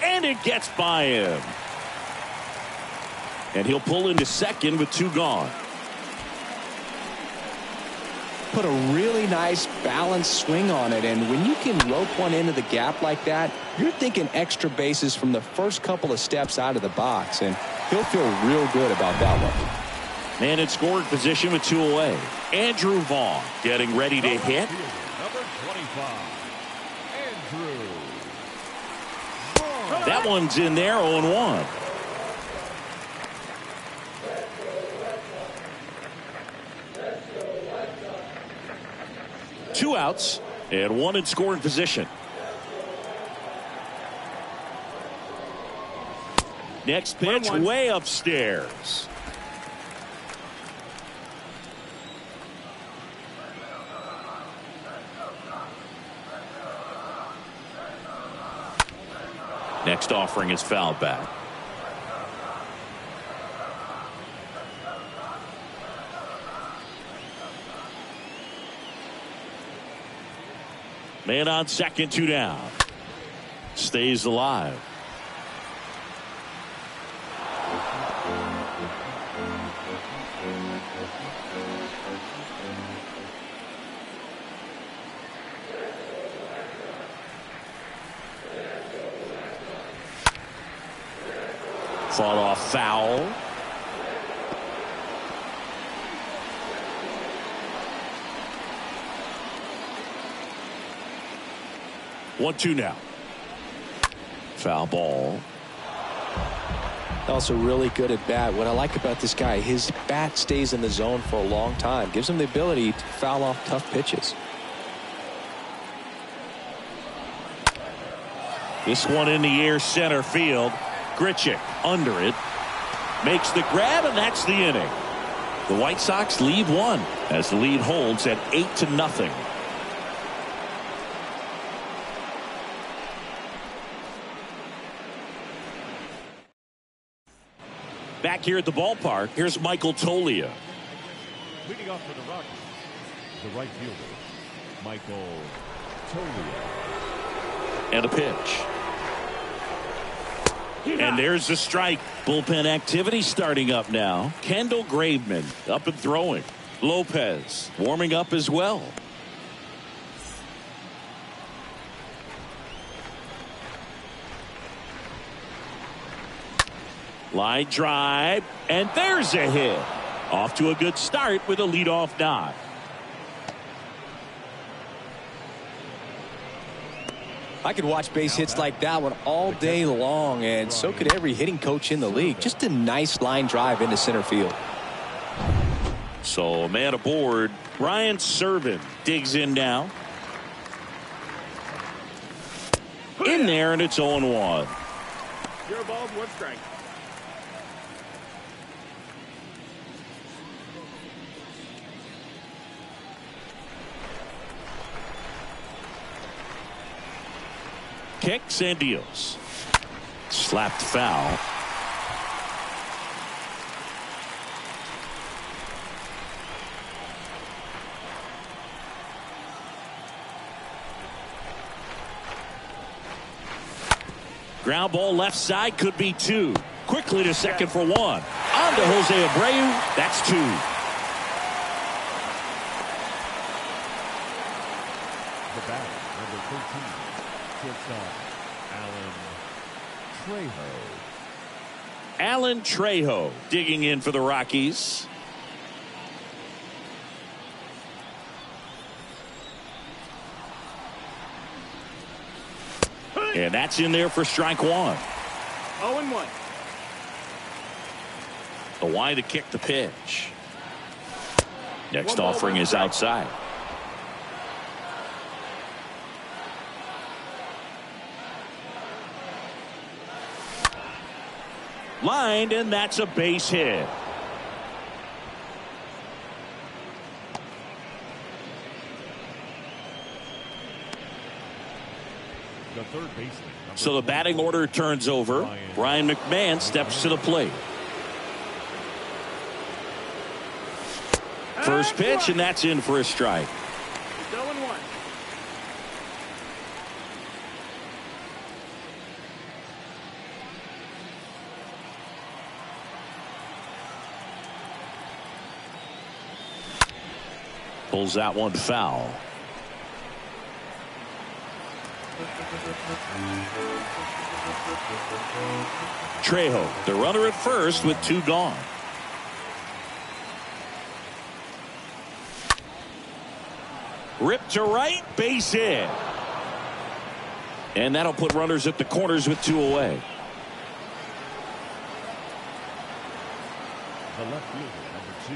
And it gets by him. And he'll pull into second with 2 gone.
Put a really nice balanced swing on it, and when you can rope one into the gap like that, you're thinking extra bases from the first couple of steps out of the box, and he'll feel real good about that one.
Man in scoring position with 2 away. Andrew Vaughn getting ready to hit.
Number 25, Andrew Vaughn.
That one's in there, 0-1. Two outs and 1 in scoring position. Next pitch, way upstairs. Next offering is fouled back. Man on second, 2 down. Stays alive. Fought off foul. One, 2 now. Foul ball.
Also really good at bat. What I like about this guy, his bat stays in the zone for a long time. Gives him the ability to foul off tough pitches.
This one in the air center field. Grichuk under it. Makes the grab, and that's the inning. The White Sox lead one as the lead holds at 8-0. Back here at the ballpark, here's Michael Toglia.
Leading off for the Rockies, the right fielder, Michael Toglia.
And a pitch. And there's the strike. Bullpen activity starting up now. Kendall Graveman up and throwing. Lopez warming up as well. Line drive, and there's a hit. Off to a good start with a leadoff knock.
I could watch base hits like that one all day long, and so could every hitting coach in the league. Just a nice line drive into center field.
So a man aboard. Ryan Serven digs in now. In there, and it's 0-1.
0 balls, 1 strike.
Kicks and deals. Slapped foul. Ground ball left side, could be 2. Quickly to second for 1. On to Jose Abreu. That's 2.
The batter, number 13, shortstop, Alan Trejo.
Alan Trejo digging in for the Rockies. And that's in there for strike 1.
0-1.
The wide to kick the pitch. Next offering is outside. Lined, and that's a base hit.
The third baseman.
So the batting order turns over. Brian McMahon steps to the plate. First pitch, and that's in for a strike.
0-1.
Pulls that one foul. Trejo, the runner at first with 2 gone. Ripped to right, base hit. And that'll put runners at the corners with 2 away.
The left fielder, number 2.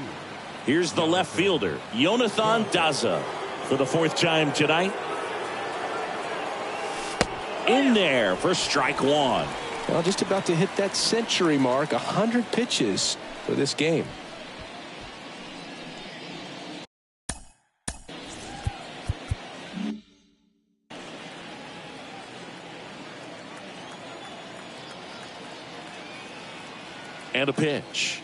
Here's the left fielder, Jonathan Daza, for the 4th time tonight. In there for strike 1.
Well, just about to hit that century mark. 100 pitches for this game.
And a pitch.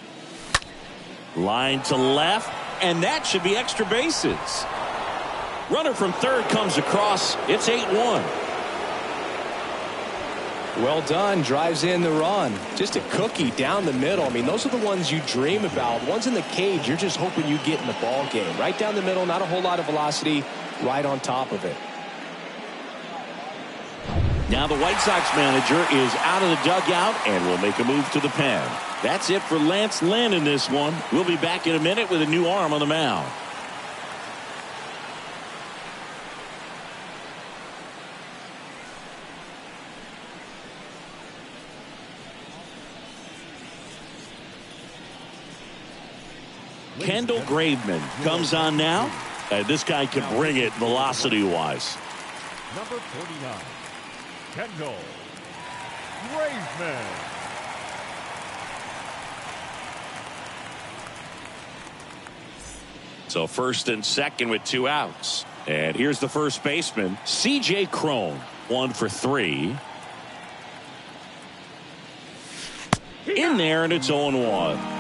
Line to left, and that should be extra bases. Runner from third comes across. It's 8-1.
Well done. Drives in the run. Just a cookie down the middle. I mean, those are the ones you dream about. Ones in the cage, you're just hoping you get in the ball game. Right down the middle, not a whole lot of velocity, right on top of it.
Now the White Sox manager is out of the dugout and will make a move to the pen. That's it for Lance Lynn in this one. We'll be back in a minute with a new arm on the mound. Kendall Graveman comes on now. This guy can bring it velocity-wise.
Number 49, Kendall Graveman.
So first and second with 2 outs. And here's the first baseman, C.J. Cron, 1 for 3. In there, and it's 0-1.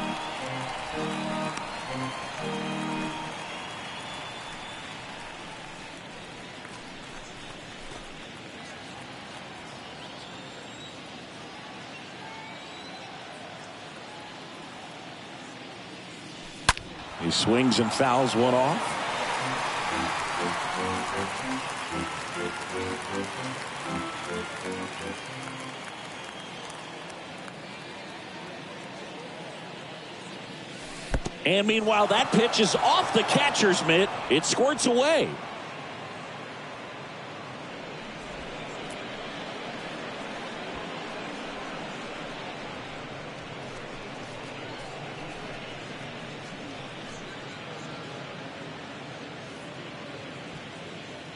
He swings and fouls one off. And meanwhile, that pitch is off the catcher's mitt. It squirts away.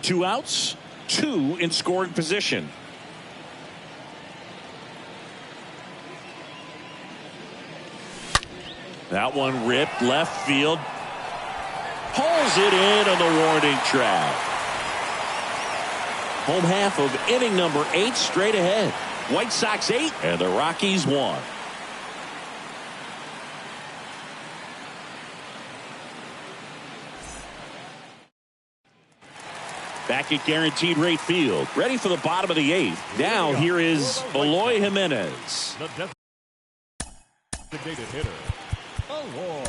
Two outs, 2 in scoring position. That one ripped left field. Pulls it in on the warning track. Home half of inning number 8 straight ahead. White Sox 8 and the Rockies 1. Back at guaranteed rate field. Ready for the bottom of the 8th. Now here is Eloy Jimenez.
The designated hitter, Eloy.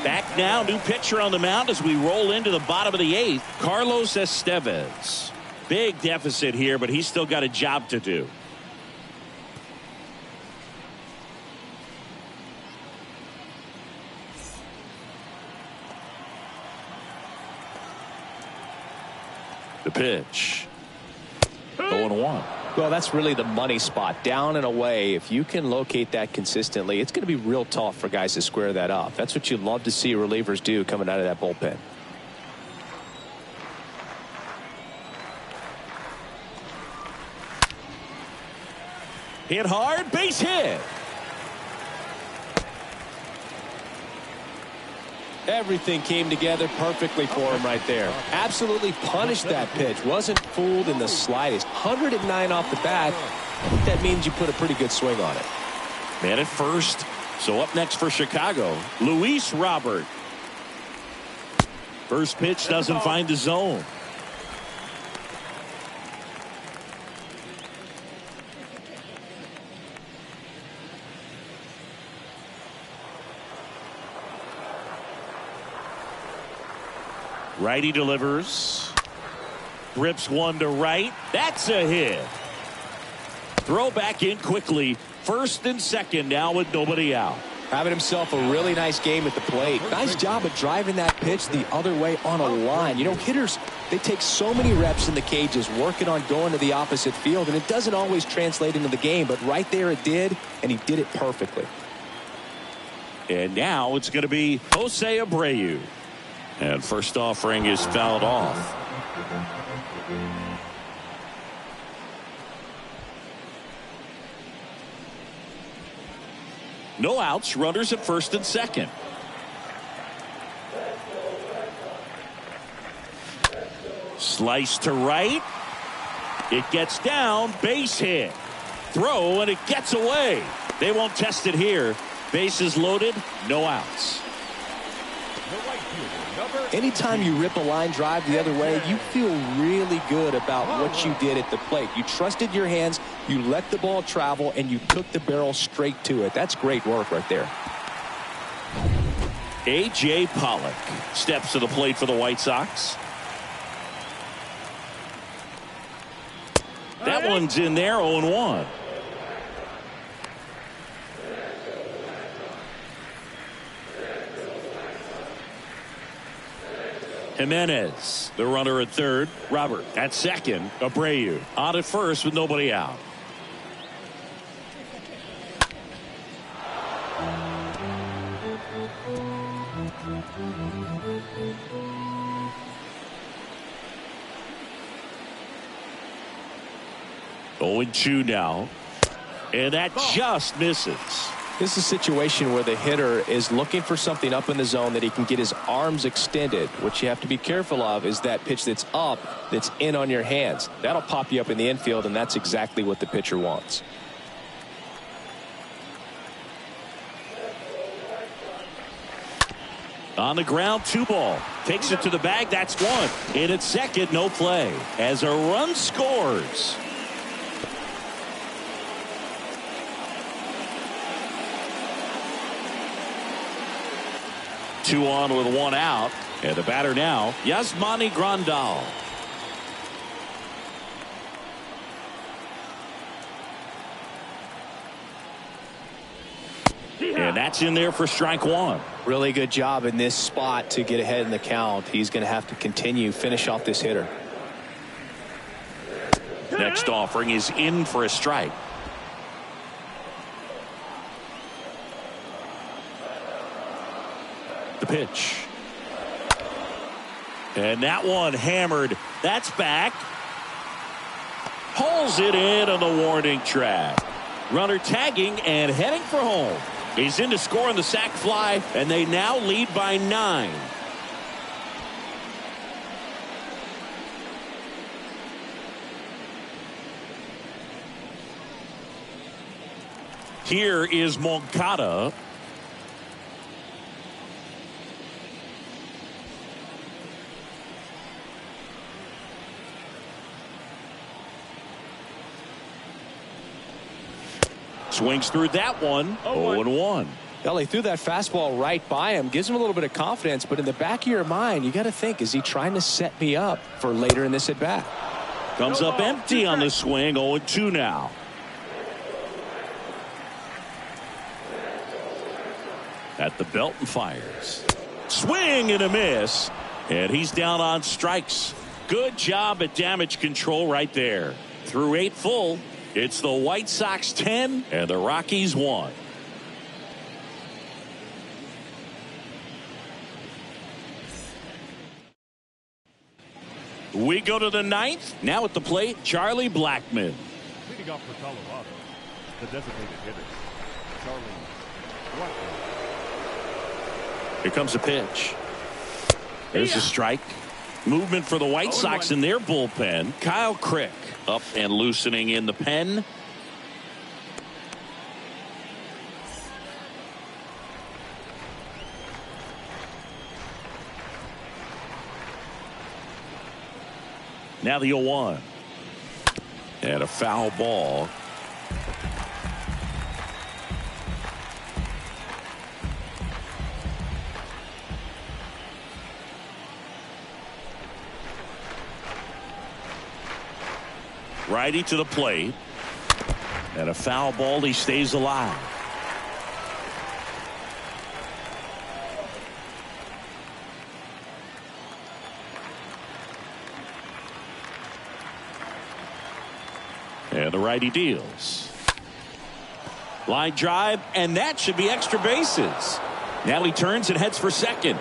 Back now, new pitcher on the mound as we roll into the bottom of the 8th. Carlos Estevez. Big deficit here, but he's still got a job to do. The pitch. 0-1.
Well, that's really the money spot. Down and away. If you can locate that consistently, it's going to be real tough for guys to square that up. That's what you love to see relievers do coming out of that bullpen.
Hit hard, base hit.
Everything came together perfectly for him right there. Absolutely punished that pitch. Wasn't fooled in the slightest. 109 off the bat. I think that means you put a pretty good swing on it.
Man at first. So up next for Chicago, Luis Robert. First pitch doesn't find the zone. Righty delivers. Rips one to right. That's a hit. Throw back in quickly. First and second now with nobody out.
Having himself a really nice game at the plate. Nice job of driving that pitch the other way on a line. You know, hitters, they take so many reps in the cages working on going to the opposite field, and it doesn't always translate into the game, but right there it did, and he did it perfectly.
And now it's going to be Jose Abreu. And first offering is fouled off. No outs, runners at first and second. Slice to right. It gets down, base hit. Throw, and it gets away. They won't test it here. Bases loaded, no outs.
Anytime you rip a line drive the other way, you feel really good about what you did at the plate. You trusted your hands, you let the ball travel, and you took the barrel straight to it. That's great work right there.
A.J. Pollock steps to the plate for the White Sox. That one's in there, 0-1. Jimenez, the runner at third. Robert at second. Abreu on at first with nobody out. 0-2 now. And that just misses.
This is a situation where the hitter is looking for something up in the zone that he can get his arms extended. What you have to be careful of is that pitch that's up, that's in on your hands. That'll pop you up in the infield, and that's exactly what the pitcher wants.
On the ground, 2 ball. Takes it to the bag. That's 1. And at second, no play. As a run scores. Two on with 1 out. And the batter now, Yasmani Grandal. And that's in there for strike 1.
Really good job in this spot to get ahead in the count. He's going to have to finish off this hitter.
Next offering is in for a strike. The pitch. And that one hammered. That's back. Pulls it in on the warning track. Runner tagging and heading for home. He's in to score on the sac fly, and they now lead by 9. Here is Moncada. Swings through that one. 0-1.
Well, he threw that fastball right by him. Gives him a little bit of confidence, but in the back of your mind, you got to think, is he trying to set me up for later in this at bat?
Comes up empty on the swing. 0-2 now. At the belt and fires. Swing and a miss. And he's down on strikes. Good job at damage control right there. Through 8 full. It's the White Sox 10 and the Rockies 1. We go to the 9th. Now at the plate, Charlie Blackmon.
Leading off for Colorado, the designated hitter, Charlie Blackmon.
Here comes a pitch. There's a strike. Movement for the White Sox in their bullpen. Kyle Crick up and loosening in the pen. Now the 0-1. And a foul ball. Righty to the plate. And a foul ball. He stays alive. And the righty deals. Line drive, and that should be extra bases. Now he turns and heads for second.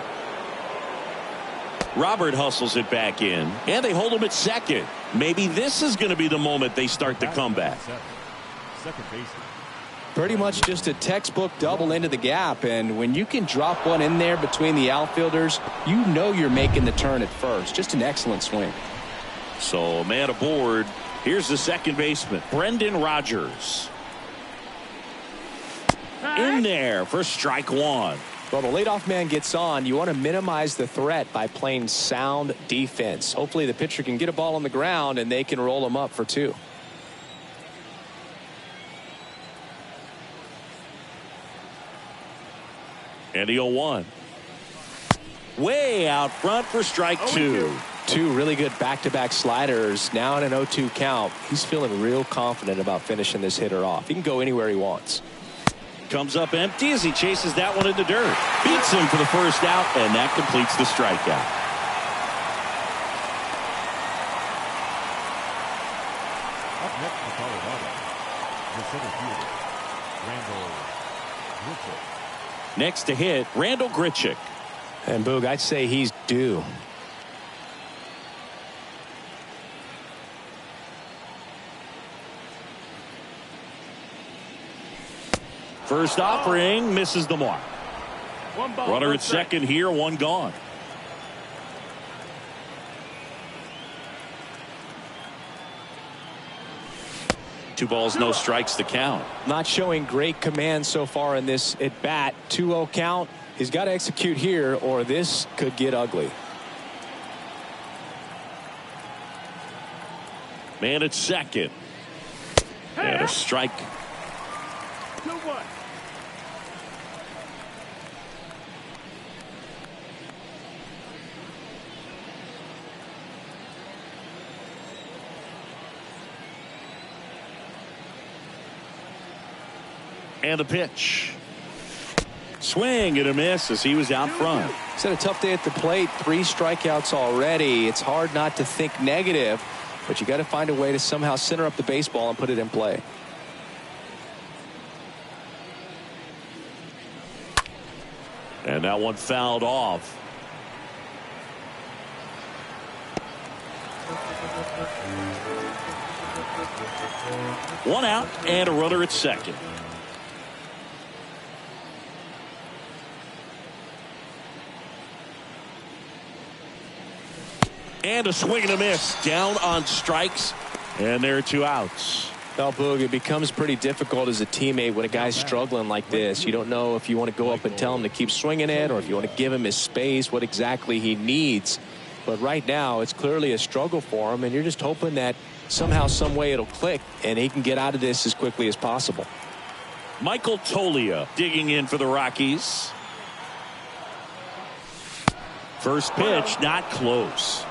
Robert hustles it back in, and they hold him at second. Maybe this is going to be the moment they start the comeback.
Second baseman.
Pretty much just a textbook double into the gap, and when you can drop one in there between the outfielders, you know you're making the turn at first. Just an excellent swing.
So man aboard. Here's the second baseman, Brendan Rodgers. In there for strike 1.
Well, the leadoff man gets on. You want to minimize the threat by playing sound defense. Hopefully the pitcher can get a ball on the ground and they can roll him up for 2.
And the 0-1. Way out front for strike 2.
2 really good back-to-back sliders. Now in an 0-2 count. He's feeling real confident about finishing this hitter off. He can go anywhere he wants.
Comes up empty as he chases that one in the dirt. Beats him for the first out, and that completes the strikeout.
Up next for Colorado, the center fielder, Randall Grichuk.
Next to hit, Randall Grichuk.
And Boog, I'd say he's due.
First offering misses the mark.
One ball,
Runner
one
at
strike.
second here, one gone. Two balls, no strikes to count.
Not showing great command so far in this at bat. 2-0 count. He's got to execute here or this could get ugly.
Man at second. And a strike.
2-1.
And the pitch. Swing and a miss as he was out front.
He's had a tough day at the plate. 3 strikeouts already. It's hard not to think negative, but you got to find a way to somehow center up the baseball and put it in play.
And that one fouled off. One out and a runner at second. And a swing and a miss. Down on strikes. And there are 2 outs.
Well, Boog, it becomes pretty difficult as a teammate when a guy's struggling like this. You don't know if you want to go up and tell him to keep swinging it or if you want to give him his space, what exactly he needs. But right now, it's clearly a struggle for him, and you're just hoping that somehow, some way it'll click, and he can get out of this as quickly as possible.
Michael Tolia digging in for the Rockies. First pitch, not close.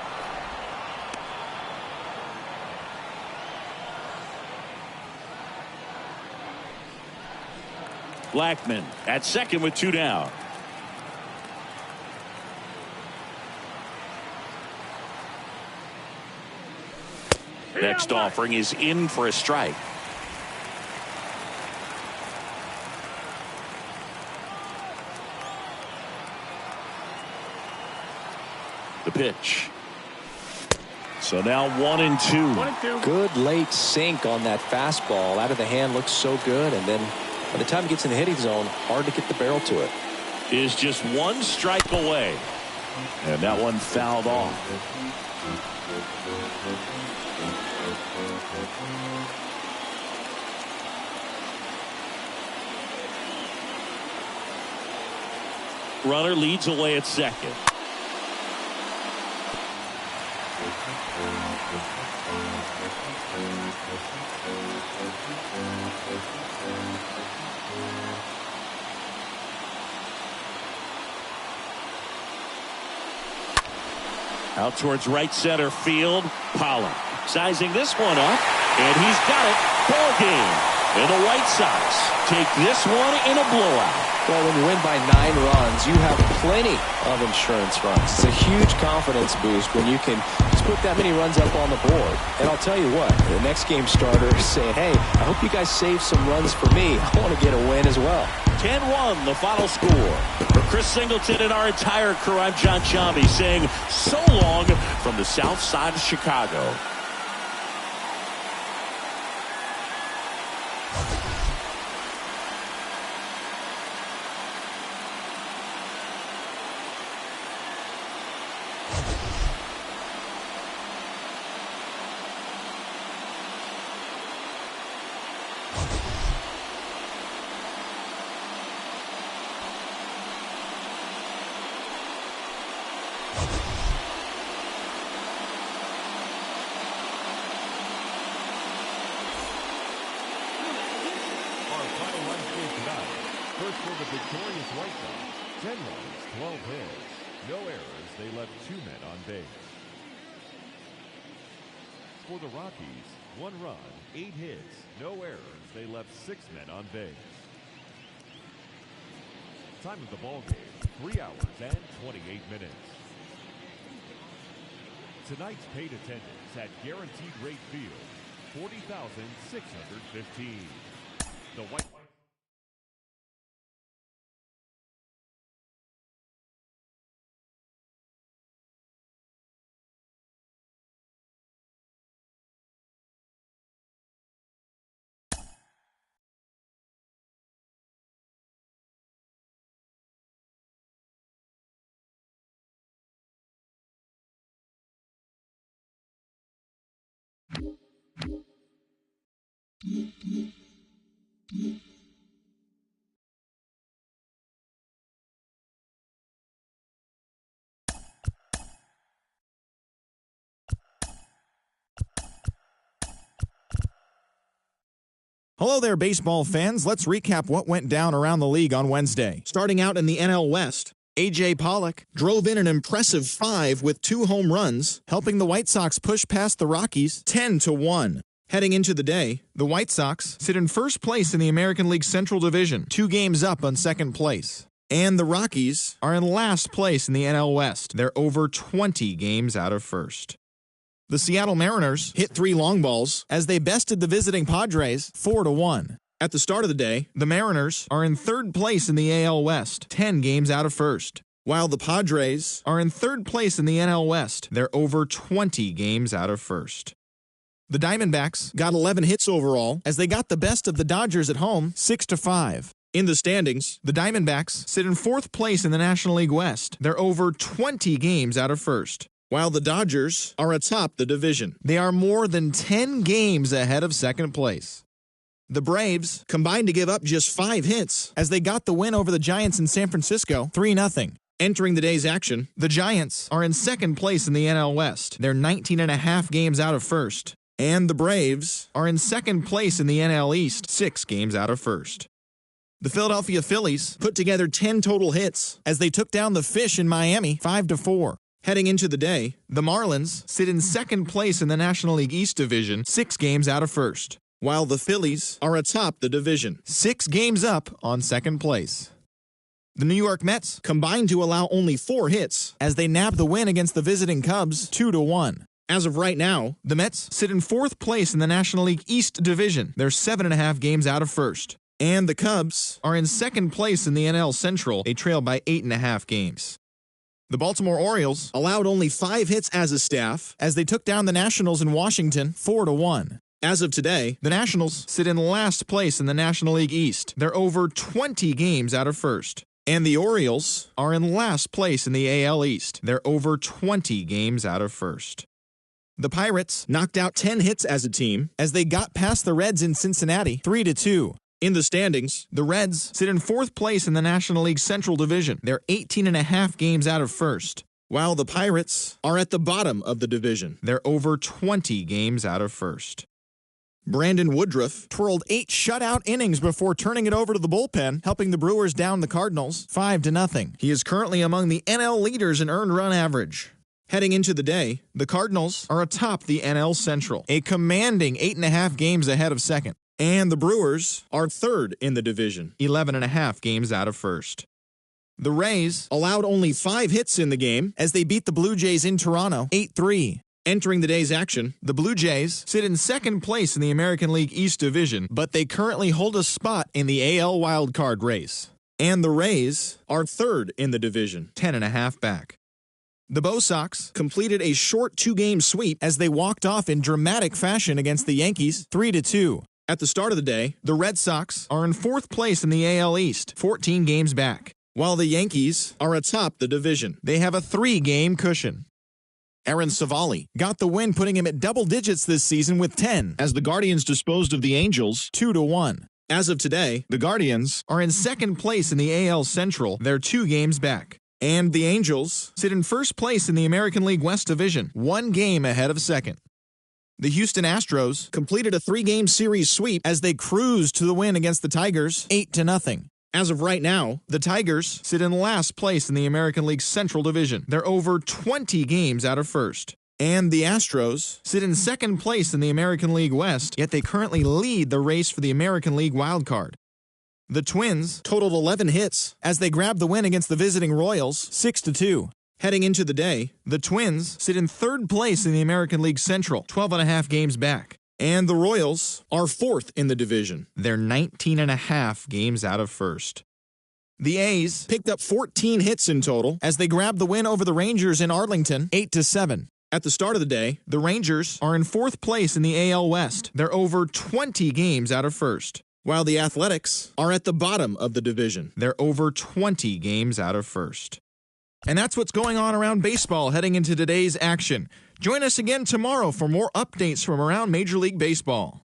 Blackman at second with 2 down. Next offering is in for a strike. The pitch. So now 1-2.
1-2.
Good late sink on that fastball. Out of the hand looks so good, and then by the time it gets in the hitting zone, hard to get the barrel to it.
Is just 1 strike away. And that one fouled off. Runner leads away at second. Out towards right center field. Pollock sizing this one up, and he's got it. Ball game. And the White Sox take this one in a blowout.
Well, when you win by 9 runs, you have plenty of insurance runs. It's a huge confidence boost when you can just put that many runs up on the board. And I'll tell you what, the next game starter is saying, hey, I hope you guys save some runs for me. I want to get a win as well.
10-1 the final score. For Chris Singleton and our entire crew, I'm John Chambi saying so long from the south side of Chicago.
First for the victorious White Sox, 10 runs, 12 hits, no errors. They left 2 men on base. For the Rockies, 1 run, 8 hits, no errors. They left 6 men on base. Time of the ball game, 3 hours and 28 minutes. Tonight's paid attendance at Guaranteed Rate Field, 40,615. The White
Hello there, baseball fans. Let's recap what went down around the league on Wednesday. Starting out in the NL West, A.J. Pollock drove in an impressive 5 with 2 home runs, helping the White Sox push past the Rockies 10-1. Heading into the day, the White Sox sit in first place in the American League Central Division, 2 games up on second place. And the Rockies are in last place in the NL West. They're over 20 games out of first. The Seattle Mariners hit 3 long balls as they bested the visiting Padres 4-1. At the start of the day, the Mariners are in third place in the AL West, 10 games out of first. While the Padres are in third place in the NL West, they're over 20 games out of first. The Diamondbacks got 11 hits overall as they got the best of the Dodgers at home 6-5. In the standings, the Diamondbacks sit in fourth place in the National League West. They're over 20 games out of first. While the Dodgers are atop the division. They are more than 10 games ahead of second place. The Braves combined to give up just 5 hits as they got the win over the Giants in San Francisco 3-0. Entering the day's action, the Giants are in second place in the NL West. They're 19.5 games out of first. And the Braves are in second place in the NL East, 6 games out of first. The Philadelphia Phillies put together 10 total hits as they took down the Fish in Miami 5-4. Heading into the day, the Marlins sit in second place in the National League East Division, 6 games out of first, while the Phillies are atop the division, 6 games up on second place. The New York Mets combined to allow only 4 hits as they nabbed the win against the visiting Cubs 2-1. As of right now, the Mets sit in fourth place in the National League East Division. They're 7.5 games out of first. And the Cubs are in second place in the NL Central. They trail by 8.5 games. The Baltimore Orioles allowed only 5 hits as a staff as they took down the Nationals in Washington 4-1. As of today, the Nationals sit in last place in the National League East. They're over 20 games out of first. And the Orioles are in last place in the AL East. They're over 20 games out of first. The Pirates knocked out 10 hits as a team as they got past the Reds in Cincinnati 3-2. In the standings, the Reds sit in fourth place in the National League Central Division. They're 18.5 games out of first, while the Pirates are at the bottom of the division. They're over 20 games out of first. Brandon Woodruff twirled 8 shutout innings before turning it over to the bullpen, helping the Brewers down the Cardinals 5-0. He is currently among the NL leaders in earned run average. Heading into the day, the Cardinals are atop the NL Central, a commanding 8.5 games ahead of second. And the Brewers are third in the division, 11.5 games out of first. The Rays allowed only 5 hits in the game as they beat the Blue Jays in Toronto 8-3. Entering the day's action, the Blue Jays sit in second place in the American League East Division, but they currently hold a spot in the AL wildcard race. And the Rays are third in the division, 10.5 back. The Bo Sox completed a short 2-game sweep as they walked off in dramatic fashion against the Yankees 3-2. At the start of the day, the Red Sox are in fourth place in the AL East, 14 games back, while the Yankees are atop the division. They have a 3-game cushion. Aaron Savali got the win, putting him at double digits this season with 10, as the Guardians disposed of the Angels 2-1. As of today, the Guardians are in second place in the AL Central. They're 2 games back. And the Angels sit in first place in the American League West Division, 1 game ahead of second. The Houston Astros completed a 3-game series sweep as they cruised to the win against the Tigers 8-0. As of right now, the Tigers sit in last place in the American League Central Division. They're over 20 games out of first. And the Astros sit in second place in the American League West, yet they currently lead the race for the American League wildcard. The Twins totaled 11 hits as they grabbed the win against the visiting Royals 6-2. Heading into the day, the Twins sit in third place in the American League Central, 12.5 games back. And the Royals are fourth in the division. They're 19.5 games out of first. The A's picked up 14 hits in total as they grabbed the win over the Rangers in Arlington, 8-7. At the start of the day, the Rangers are in fourth place in the AL West. They're over 20 games out of first, while the Athletics are at the bottom of the division. They're over 20 games out of first. And that's what's going on around baseball heading into today's action. Join us again tomorrow for more updates from around Major League Baseball.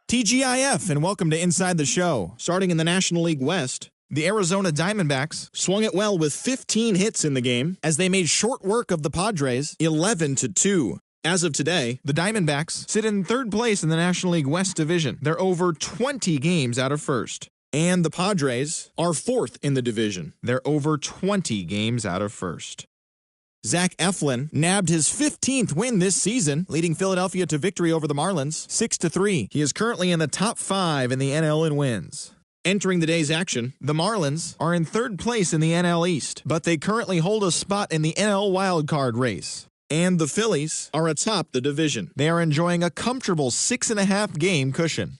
TGIF, and welcome to Inside the Show. Starting in the National League West, the Arizona Diamondbacks swung it well with 15 hits in the game as they made short work of the Padres 11-2. As of today, the Diamondbacks sit in third place in the National League West division. They're over 20 games out of first. And the Padres are fourth in the division. They're over 20 games out of first. Zach Eflin nabbed his 15th win this season, leading Philadelphia to victory over the Marlins 6-3. He is currently in the top 5 in the NL in wins. Entering the day's action, the Marlins are in third place in the NL East, but they currently hold a spot in the NL wildcard race. And the Phillies are atop the division. They are enjoying a comfortable 6.5 game cushion.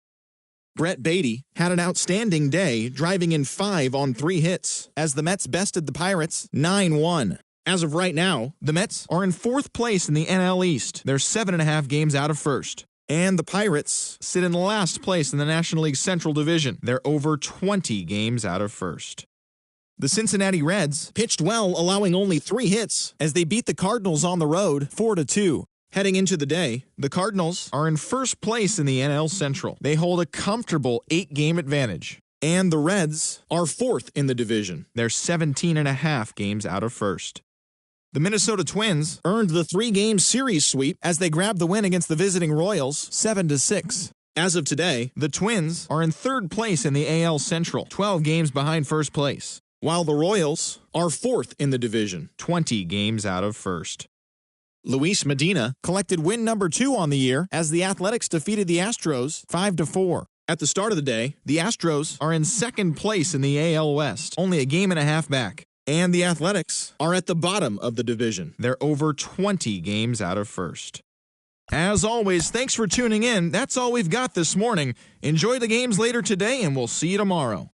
Brett Beatty had an outstanding day, driving in 5 on 3 hits, as the Mets bested the Pirates 9-1. As of right now, the Mets are in fourth place in the NL East. They're 7.5 games out of first. And the Pirates sit in last place in the National League Central Division. They're over 20 games out of first. The Cincinnati Reds pitched well, allowing only 3 hits as they beat the Cardinals on the road 4-2. Heading into the day, the Cardinals are in first place in the NL Central. They hold a comfortable 8-game advantage. And the Reds are fourth in the division. They're 17.5 games out of first. The Minnesota Twins earned the 3-game series sweep as they grabbed the win against the visiting Royals 7-6. As of today, the Twins are in third place in the AL Central, 12 games behind first place, while the Royals are fourth in the division, 20 games out of first. Luis Medina collected win number 2 on the year as the Athletics defeated the Astros 5-4. At the start of the day, the Astros are in second place in the AL West, only a game and a half back. And the Athletics are at the bottom of the division. They're over 20 games out of first. As always, thanks for tuning in. That's all we've got this morning. Enjoy the games later today, and we'll see you tomorrow.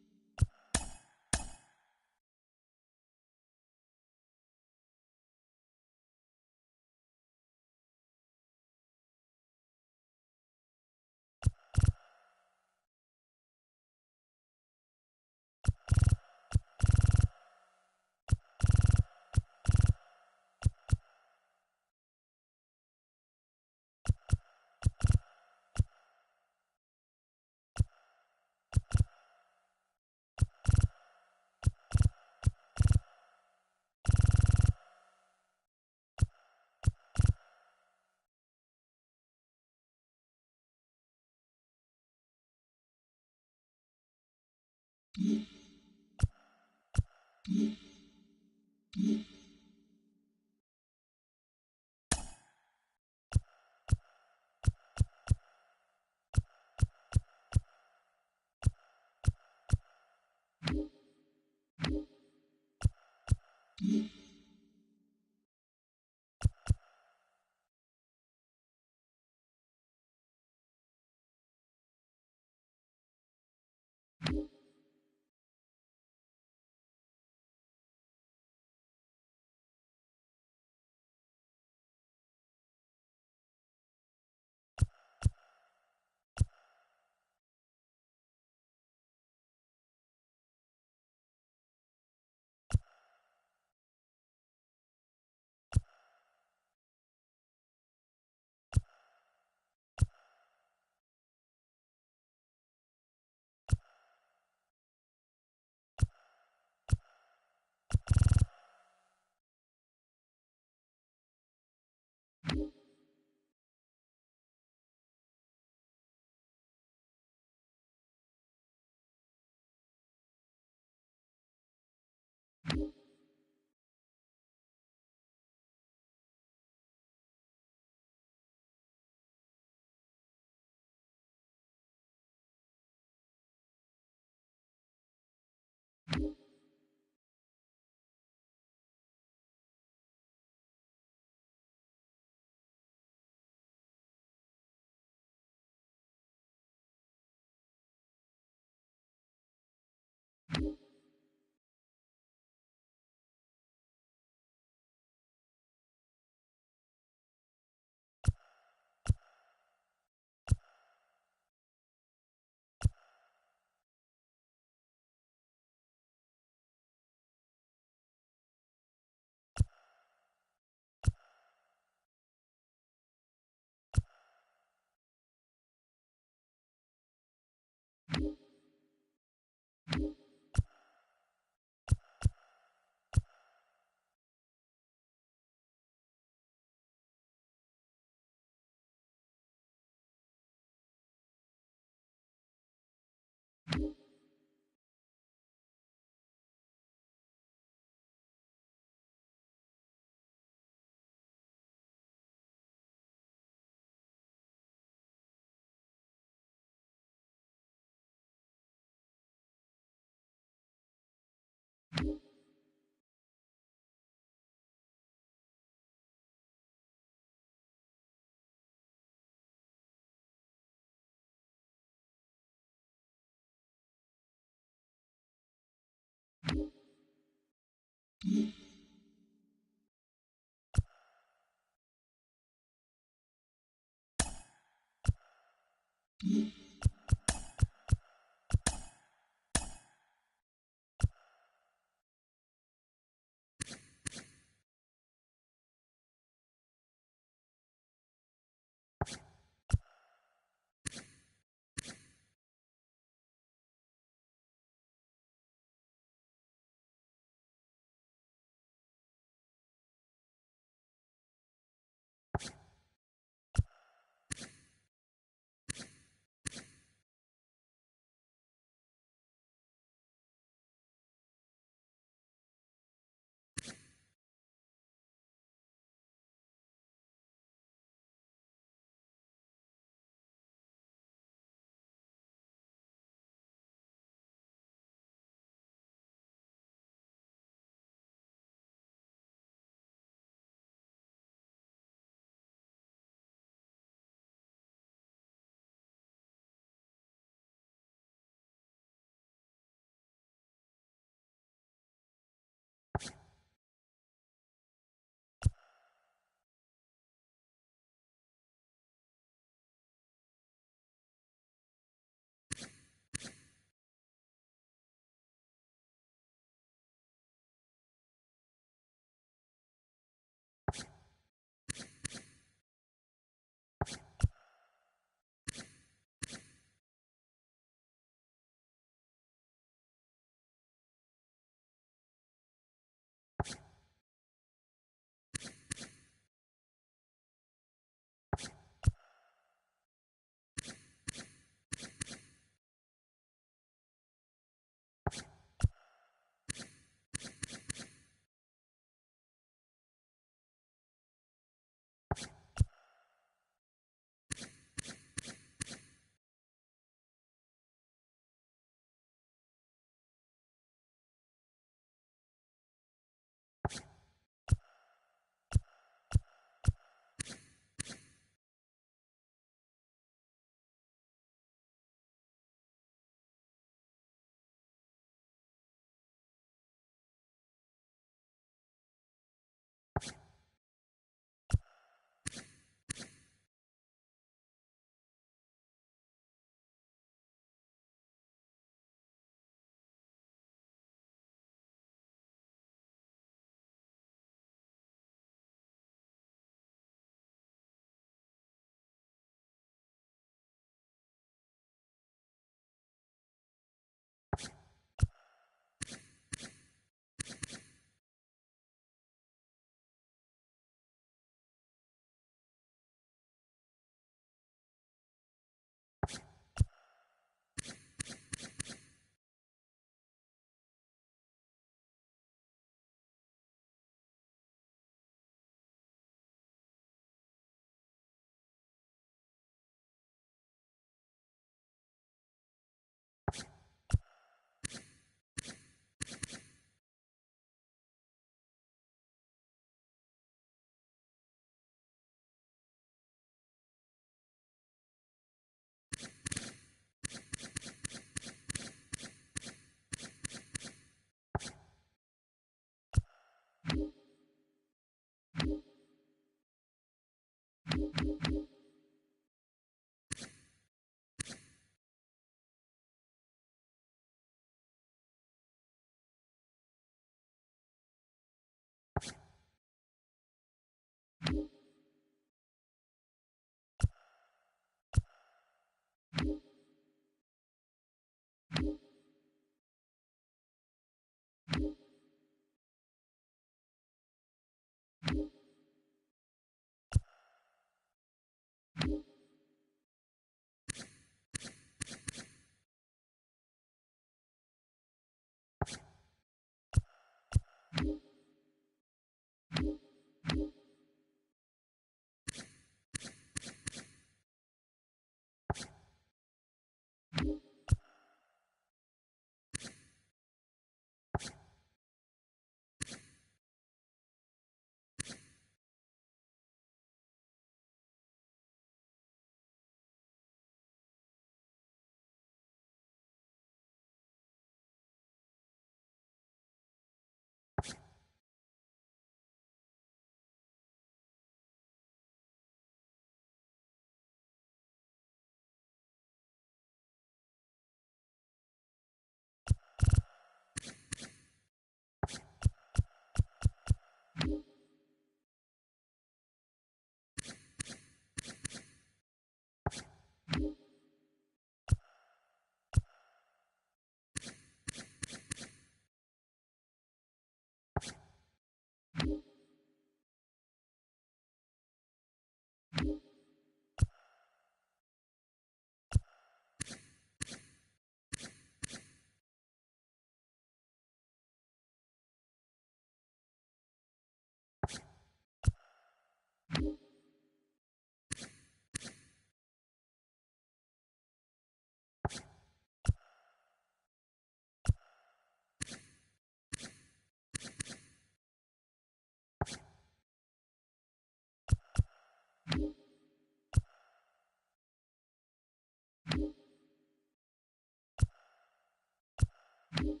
1.